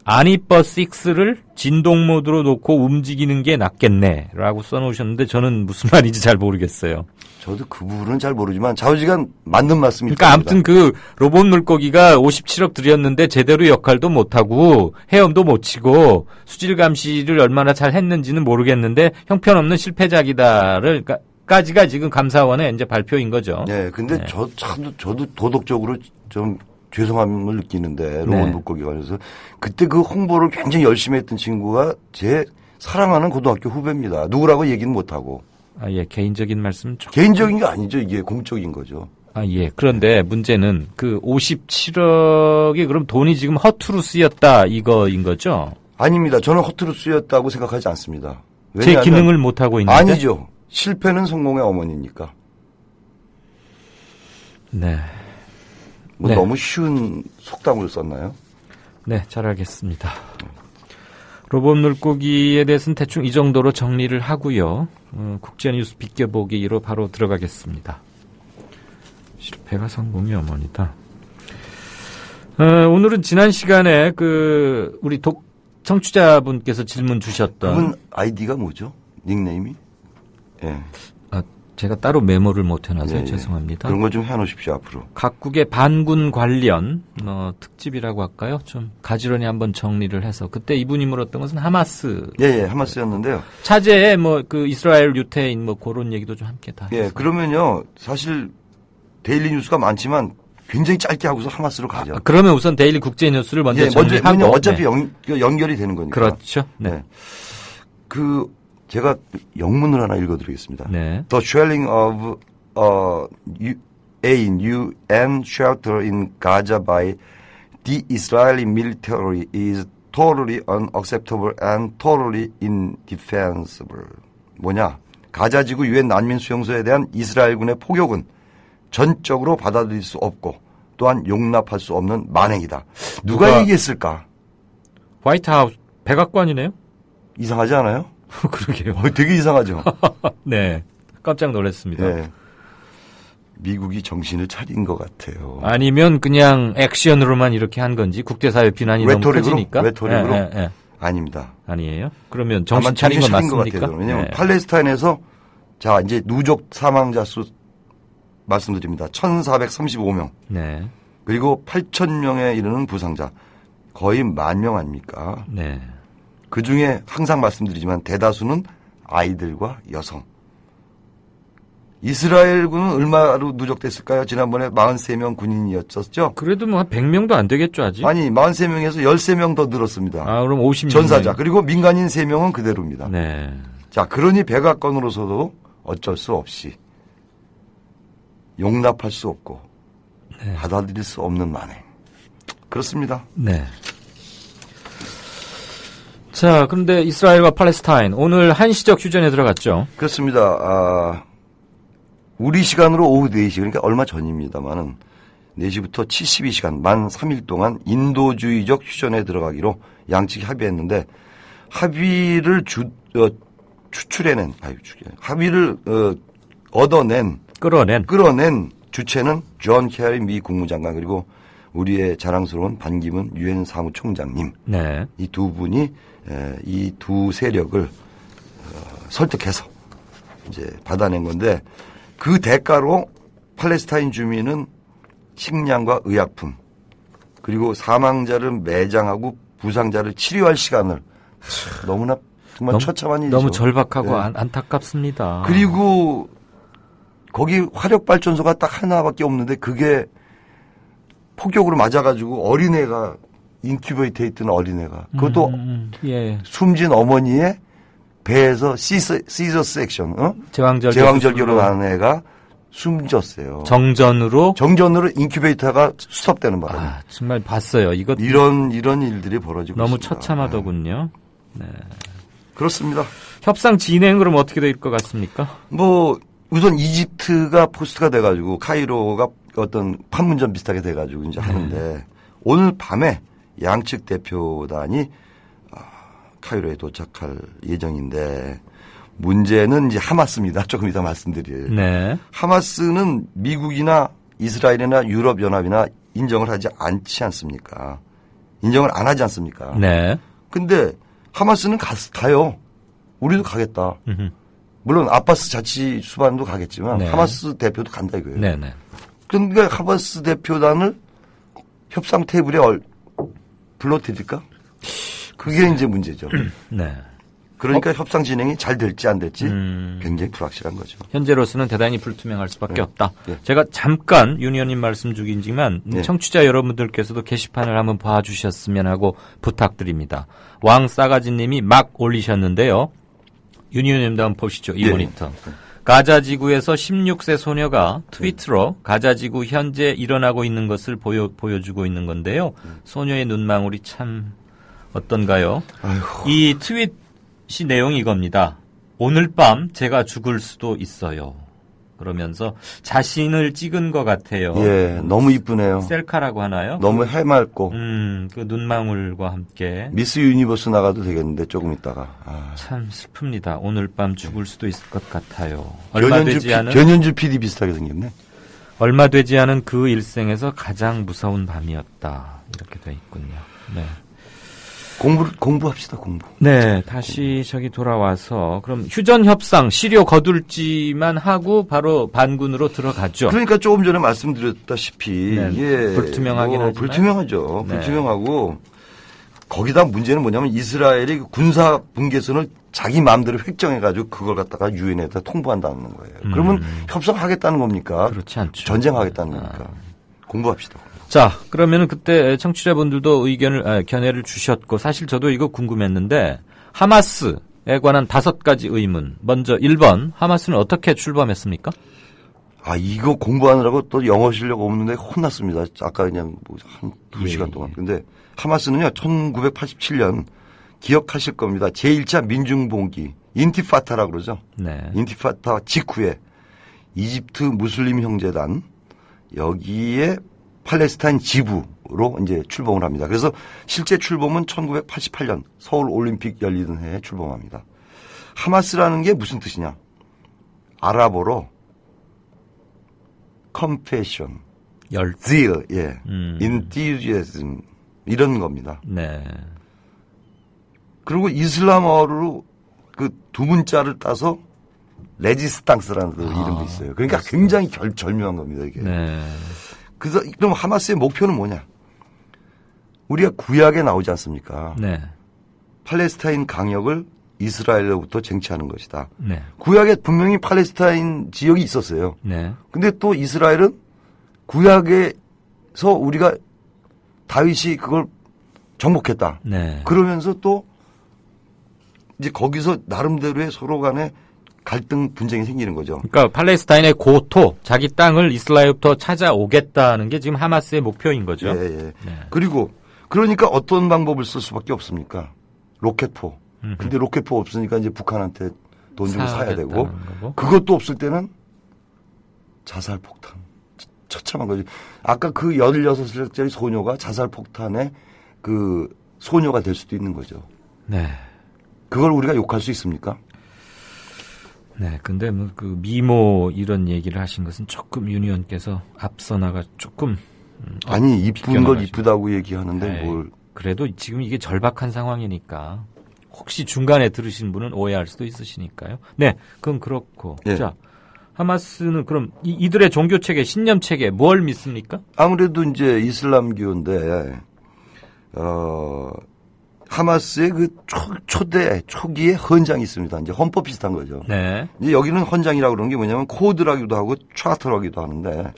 아니버 6를 진동 모드로 놓고 움직이는 게 낫겠네 라고 써놓으셨는데 저는 무슨 말인지 잘 모르겠어요. 저도 그 부분은 잘 모르지만 좌우지간 맞는 말씀이 그러니까 아무튼 그 로봇 물고기가 57억 들였는데 제대로 역할도 못하고 헤엄도 못 치고 수질 감시를 얼마나 잘 했는지는 모르겠는데 형편없는 실패작이다를 까지가 지금 감사원의 이제 발표인 거죠. 네, 근데 저도 도덕적으로 좀 죄송함을 느끼는데 로봇 물고기 관해서 그때 그 홍보를 굉장히 열심히 했던 친구가 제 사랑하는 고등학교 후배입니다. 누구라고 얘기는 못하고. 개인적인 말씀 좀. 개인적인 게 아니죠. 이게 공적인 거죠. 그런데 문제는 그 57억이 그럼 돈이 지금 허투루 쓰였다 이거인 거죠? 아닙니다. 저는 허투루 쓰였다고 생각하지 않습니다. 제 기능을 못하고 있는데? 아니죠. 실패는 성공의 어머니니까. 네. 너무 쉬운 속담을 썼나요? 네, 잘 알겠습니다. 로봇 물고기에 대해서는 대충 이 정도로 정리를 하고요. 국제뉴스 비껴보기로 바로 들어가겠습니다. 실패가 성공의 어머니다. 오늘은 지난 시간에 우리 청취자분께서 질문 주셨던 그분 아이디가 뭐죠? 닉네임이? 예. 제가 따로 메모를 못 해놔서 죄송합니다. 그런 거 좀 해놓으십시오, 앞으로. 각국의 반군 관련 특집이라고 할까요? 좀 가지런히 한번 정리를 해서 그때 이분이 물었던 것은 하마스. 하마스였는데요. 차제에 이스라엘 유태인 그런 얘기도 좀 함께 다. 그러면요 사실 데일리 뉴스가 많지만 굉장히 짧게 하고서 하마스로 가죠. 그러면 우선 데일리 국제 뉴스를 먼저 정리하고. 어차피 연결이 되는 거니까. 그렇죠. 네. 제가 영문을 하나 읽어드리겠습니다. 네. The shelling of a UN shelter in Gaza by the Israeli military is totally unacceptable and totally indefensible. 뭐냐? 가자지구 유엔 난민 수용소에 대한 이스라엘군의 포격은 전적으로 받아들일 수 없고 또한 용납할 수 없는 만행이다. 누가 얘기했을까? 화이트하우스 백악관이네요. 이상하지 않아요? 그러게요. 되게 이상하죠. 네, 깜짝 놀랐습니다. 네. 미국이 정신을 차린 것 같아요. 아니면 그냥 액션으로만 이렇게 한 건지 국제사회 비난이 너무 커지니까. 외톨이로? 아닙니다. 아니에요? 그러면 정신 차린 건 맞습니까? 왜냐하면 팔레스타인에서 이제 누적 사망자 수 말씀드립니다. 1,435명. 네. 그리고 8,000명에 이르는 부상자. 거의 10,000명 아닙니까? 네. 그 중에 항상 말씀드리지만 대다수는 아이들과 여성. 이스라엘군은 얼마로 누적됐을까요? 지난번에 43명 군인이었었죠? 그래도 한 100명도 안 되겠죠, 아직? 아니, 43명에서 13명 더 늘었습니다. 그럼 50명. 전사자. 그리고 민간인 3명은 그대로입니다. 네. 그러니 백악관으로서도 어쩔 수 없이 용납할 수 없고 받아들일 수 없는 만행. 그렇습니다. 네. 자, 그런데 이스라엘과 팔레스타인 오늘 한시적 휴전에 들어갔죠. 그렇습니다. 우리 시간으로 오후 4시 그러니까 얼마 전입니다만은 4시부터 72시간 만 3일 동안 인도주의적 휴전에 들어가기로 양측이 합의했는데 합의를 끌어낸 주체는 존 케리 미 국무장관 그리고 우리의 자랑스러운 반기문 유엔 사무총장님. 네. 이 두 분이 이 두 세력을 설득해서 이제 받아낸 건데 그 대가로 팔레스타인 주민은 식량과 의약품 그리고 사망자를 매장하고 부상자를 치료할 시간을 너무나 정말 처참한 일이죠. 너무 절박하고 안타깝습니다. 그리고 거기 화력발전소가 딱 하나밖에 없는데 그게 폭격으로 맞아가지고 어린애가 인큐베이터에 있던 어린애가 그것도 숨진 어머니의 배에서 시저 섹션 제왕절개로 나는 애가 숨졌어요. 정전으로 인큐베이터가 스톱되는 바람에. 정말 봤어요. 이런 일들이 벌어지고 너무 있습니다. 처참하더군요. 네. 그렇습니다. 협상 진행 그럼 어떻게 될 것 같습니까? 뭐 우선 이집트가 포스트가 돼가지고 카이로가 어떤 판문점 비슷하게 돼가지고 이제 하는데 오늘 밤에 양측 대표단이 카이로에 도착할 예정인데 문제는 이제 하마스입니다. 조금 이따 말씀드릴. 네. 하마스는 미국이나 이스라엘이나 유럽연합이나 인정을 하지 않지 않습니까? 인정을 안 하지 않습니까? 네. 근데 하마스는 가요. 우리도 가겠다. 물론 아바스 자치 수반도 가겠지만 네. 하마스 대표도 간다 이거예요. 네네. 그런데 하마스 대표단을 협상 테이블에 불러드릴까? 그게 이제 문제죠. 네. 그러니까 협상 진행이 잘 될지 안 될지 굉장히 불확실한 거죠. 현재로서는 대단히 불투명할 수밖에 네. 없다. 네. 제가 잠깐 윤 의원님 말씀 중이지만 네. 청취자 여러분들께서도 게시판을 한번 봐주셨으면 하고 부탁드립니다. 왕 싸가지님이 막 올리셨는데요. 윤 의원님도 한번 보시죠. 이 네. 모니터. 가자지구에서 16세 소녀가 트위터로 가자지구 현재 일어나고 있는 것을 보여주고 있는 건데요. 소녀의 눈망울이 참 어떤가요? 아이고. 이 트윗이 내용이 이겁니다. 오늘 밤 제가 죽을 수도 있어요. 그러면서 자신을 찍은 것 같아요. 예, 너무 이쁘네요. 셀카라고 하나요? 너무 해맑고. 그 눈망울과 함께. 미스 유니버스 나가도 되겠는데 조금 있다가. 참 슬픕니다. 오늘 밤 죽을 수도 있을 것 같아요. 얼마 되지 않은 변현주 PD 비슷하게 생겼네. 얼마 되지 않은 그 일생에서 가장 무서운 밤이었다. 이렇게 돼 있군요. 네. 공부합시다, 공부. 네, 다시 저기 돌아와서 그럼 휴전 협상 시료 거둘지만 하고 바로 반군으로 들어가죠. 그러니까 조금 전에 말씀드렸다시피 네, 예, 불투명하긴 하지만 불투명하죠. 네. 불투명하고 거기다 문제는 뭐냐면 이스라엘이 군사 분계선을 자기 마음대로 획정해가지고 그걸 갖다가 유엔에다 통보한다는 거예요. 그러면 협상하겠다는 겁니까? 그렇지 않죠. 전쟁하겠다는 겁니까? 공부합시다. 자, 그러면은 그때 청취자분들도 견해를 주셨고 사실 저도 이거 궁금했는데 하마스에 관한 5가지 의문. 먼저 1번, 하마스는 어떻게 출범했습니까? 이거 공부하느라고 또 영어 실력 없는데 혼났습니다. 아까 그냥 한 2시간 동안. 근데 하마스는요, 1987년 기억하실 겁니다. 제1차 민중봉기, 인티파타라고 그러죠. 네. 인티파타 직후에 이집트 무슬림 형제단, 여기에 팔레스타인 지부로 이제 출범을 합니다. 그래서 실제 출범은 1988년 서울 올림픽 열리던 해에 출범합니다. 하마스라는 게 무슨 뜻이냐? 아랍어로 compassion, zeal, 예, enthusiasm 이런 겁니다. 네. 그리고 이슬람어로 그 두 문자를 따서 레지스탕스라는 그 이름도 있어요. 그러니까 그렇습니다. 굉장히 절묘한 겁니다, 이게. 네. 그래서 그럼 하마스의 목표는 뭐냐? 우리가 구약에 나오지 않습니까? 네. 팔레스타인 강역을 이스라엘로부터 쟁취하는 것이다. 네. 구약에 분명히 팔레스타인 지역이 있었어요. 네. 근데 또 이스라엘은 구약에서 우리가 다윗이 그걸 정복했다. 네. 그러면서 또 이제 거기서 나름대로의 서로 간에 갈등 분쟁이 생기는 거죠. 그러니까 팔레스타인의 고토, 자기 땅을 이스라엘부터 찾아오겠다는 게 지금 하마스의 목표인 거죠. 예, 예. 네. 그리고 그러니까 어떤 방법을 쓸 수밖에 없습니까? 로켓포. 근데 로켓포 없으니까 이제 북한한테 돈 주고 사야 되고 거고. 그것도 없을 때는 자살폭탄. 처참한 거죠. 아까 그 16살짜리 소녀가 자살폭탄의 그 소녀가 될 수도 있는 거죠. 네. 그걸 우리가 욕할 수 있습니까? 네, 근데 뭐 그 미모 이런 얘기를 하신 것은 조금 윤 의원께서 앞서 나가 조금 아니 이쁜 걸 이쁘다고 얘기하는데 뭘 그래도 지금 이게 절박한 상황이니까 혹시 중간에 들으신 분은 오해할 수도 있으시니까요. 네, 그건 그렇고 네. 자 하마스는 그럼 이들의 종교 체계, 신념 체계 뭘 믿습니까? 아무래도 이제 이슬람교인데 하마스의 그 초기에 헌장이 있습니다. 이제 헌법 비슷한 거죠. 네. 이제 여기는 헌장이라고 그러는 게 뭐냐면 코드라기도 하고 차트라기도 하는데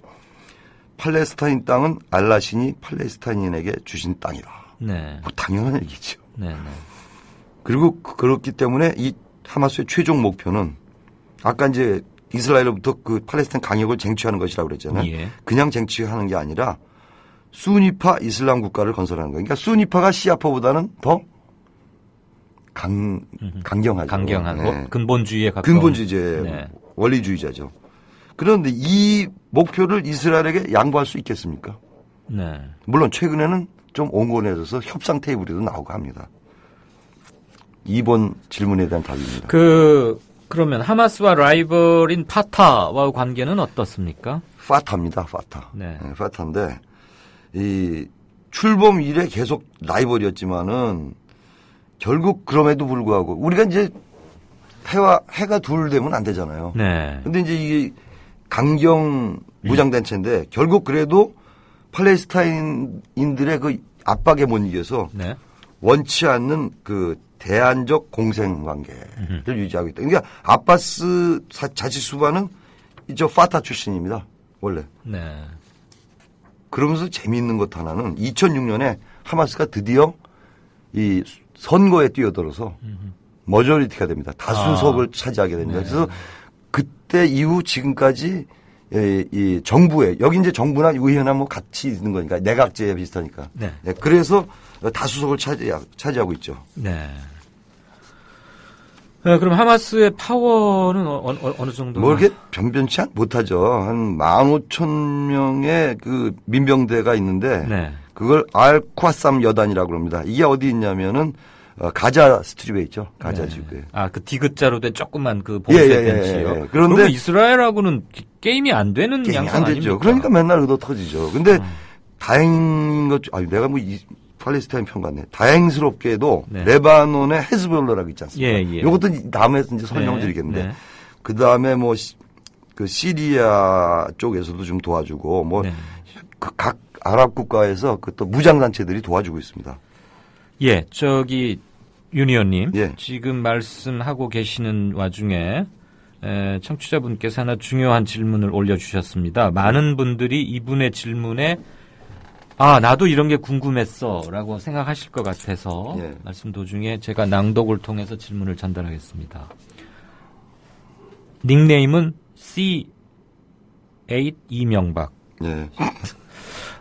팔레스타인 땅은 알라 신이 팔레스타인에게 주신 땅이다. 네. 뭐 당연한 얘기죠. 네, 네. 그리고 그렇기 때문에 이 하마스의 최종 목표는 아까 이제 이스라엘로부터 그 팔레스타인 강역을 쟁취하는 것이라고 그랬잖아요. 예. 그냥 쟁취하는 게 아니라 수니파 이슬람 국가를 건설하는 거예요. 그러니까 수니파가 시아파보다는 더 강경하죠. 강경하고 네. 근본주의에 가까운. 근본주의제 네. 원리주의자죠. 그런데 이 목표를 이스라엘에게 양보할 수 있겠습니까? 네. 물론 최근에는 좀 온건해져서 협상 테이블에도 나오고 합니다. 2번 질문에 대한 답입니다. 그러면 하마스와 라이벌인 파타와 관계는 어떻습니까? 파타입니다. 파타. 네. 네, 파타인데 이 출범 이래 계속 라이벌이었지만은 결국 그럼에도 불구하고 우리가 이제 해가 둘 되면 안 되잖아요. 네. 근데 이제 이게 강경 무장단체인데 결국 그래도 팔레스타인인들의 그 압박에 못 이겨서 네. 원치 않는 그 대안적 공생 관계를 유지하고 있다. 그러니까 아바스 자치수반은 저 파타 출신입니다. 원래. 네. 그러면서 재미있는 것 하나는 2006년에 하마스가 드디어 이 선거에 뛰어들어서 머저리티가 됩니다. 다수석을 차지하게 됩니다. 네. 그래서 그때 이후 지금까지 이 정부에 여기 이제 정부나 의회나 뭐 같이 있는 거니까 내각제에 비슷하니까. 네. 네. 그래서 다수석을 차지하고 있죠. 네. 그럼 하마스의 파워는 어느 정도? 뭐 이렇게 변변치 못하죠. 한 15,000명의 그 민병대가 있는데 네. 그걸 알콰삼 여단이라고 합니다. 이게 어디 있냐면은 가자 스트립에 있죠. 가자 네. 지구에. 그 디귿자로 된 조그만 그 봉쇄 벤치요. 그런데 이스라엘하고는 게임이 안 되는 양상 안 되죠. 아닙니까? 그러니까 맨날 얻어 터지죠. 근데 다행인 것, 내가 뭐 팔레스타인 평가네. 다행스럽게도 네. 레바논의 헤즈볼라라고 있지 않습니까? 예. 이것도 다음에 이제 설명드리겠는데 네. 그 다음에 뭐 그 시리아 쪽에서도 좀 도와주고 뭐 각 아랍 국가에서 그 또 무장단체들이 도와주고 있습니다. 예, 윤 의원님, 예. 지금 말씀하고 계시는 와중에 청취자분께서 하나 중요한 질문을 올려주셨습니다. 많은 분들이 이분의 질문에 나도 이런 게 궁금했어 라고 생각하실 것 같아서 예. 말씀 도중에 제가 낭독을 통해서 질문을 전달하겠습니다. 닉네임은 C8 이명박. 예.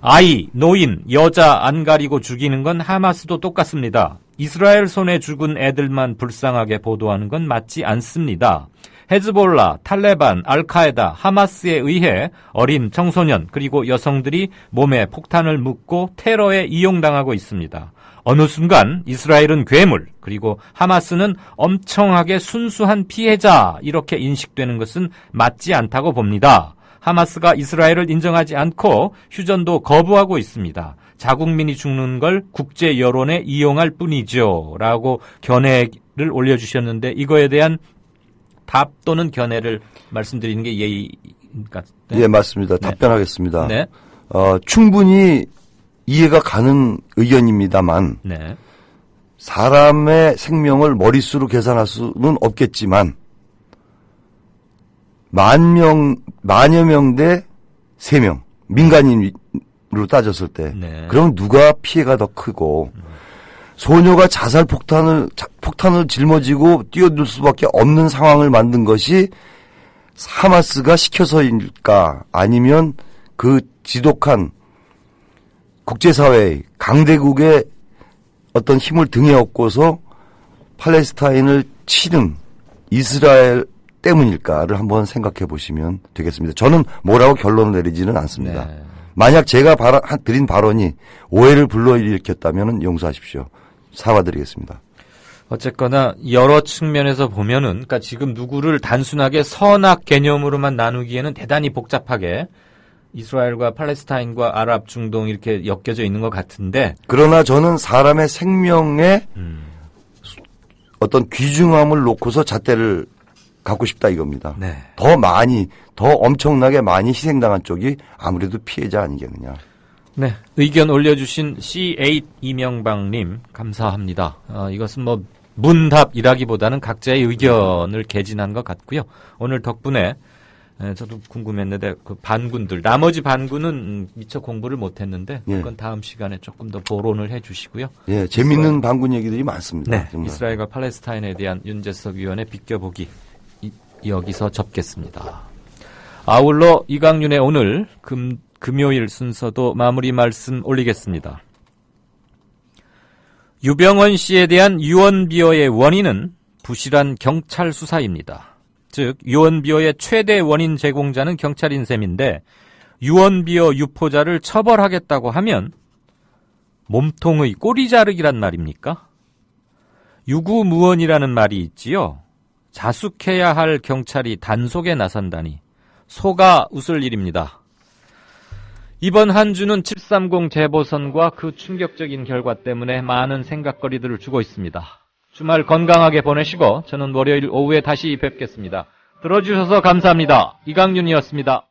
아이, 노인, 여자 안 가리고 죽이는 건 하마스도 똑같습니다. 이스라엘 손에 죽은 애들만 불쌍하게 보도하는 건 맞지 않습니다. 헤즈볼라, 탈레반, 알카에다, 하마스에 의해 어린 청소년 그리고 여성들이 몸에 폭탄을 묻고 테러에 이용당하고 있습니다. 어느 순간 이스라엘은 괴물 그리고 하마스는 엄청나게 순수한 피해자 이렇게 인식되는 것은 맞지 않다고 봅니다. 하마스가 이스라엘을 인정하지 않고 휴전도 거부하고 있습니다. 자국민이 죽는 걸 국제 여론에 이용할 뿐이죠. 라고 견해를 올려주셨는데 이거에 대한 답 또는 견해를 말씀드리는 게 예의인가? 예, 맞습니다. 답변하겠습니다. 네. 충분히 이해가 가는 의견입니다만 네. 사람의 생명을 머릿수로 계산할 수는 없겠지만 만여 명 대 3명 민간인으로 따졌을 때 네. 그럼 누가 피해가 더 크고 소녀가 자살 폭탄을 짊어지고 뛰어들 수밖에 없는 상황을 만든 것이 하마스가 시켜서일까 아니면 그 지독한 국제사회의 강대국의 어떤 힘을 등에 업고서 팔레스타인을 치는 이스라엘 때문일까를 한번 생각해 보시면 되겠습니다. 저는 뭐라고 결론을 내리지는 않습니다. 네. 만약 제가 드린 발언이 오해를 불러일으켰다면 용서하십시오. 사과드리겠습니다. 어쨌거나 여러 측면에서 보면은 그러니까 지금 누구를 단순하게 선악 개념으로만 나누기에는 대단히 복잡하게 이스라엘과 팔레스타인과 아랍 중동 이렇게 엮여져 있는 것 같은데 그러나 저는 사람의 생명에 어떤 귀중함을 놓고서 잣대를 갖고 싶다 이겁니다. 네. 더 엄청나게 많이 희생당한 쪽이 아무래도 피해자 아니겠느냐. 네. 의견 올려주신 C8 이명박님 감사합니다. 이것은 뭐 문답이라기보다는 각자의 의견을 개진한 것 같고요. 오늘 덕분에 저도 궁금했는데 그 반군들 나머지 반군은 미처 공부를 못했는데 그건 다음 시간에 조금 더 보론을 해주시고요. 예, 재밌는 반군 얘기들이 많습니다. 네, 정말. 이스라엘과 팔레스타인에 대한 윤재석 위원의 비껴보기 여기서 접겠습니다. 아울러 이강윤의 오늘 금요일 순서도 마무리 말씀 올리겠습니다. 유병원 씨에 대한 유언비어의 원인은 부실한 경찰 수사입니다. 즉 유언비어의 최대 원인 제공자는 경찰인 셈인데 유언비어 유포자를 처벌하겠다고 하면 몸통의 꼬리 자르기란 말입니까? 유구무원이라는 말이 있지요. 자숙해야 할 경찰이 단속에 나선다니 속아 웃을 일입니다. 이번 한 주는 730 재보선과 그 충격적인 결과 때문에 많은 생각거리들을 주고 있습니다. 주말 건강하게 보내시고 저는 월요일 오후에 다시 뵙겠습니다. 들어주셔서 감사합니다. 이강윤이었습니다.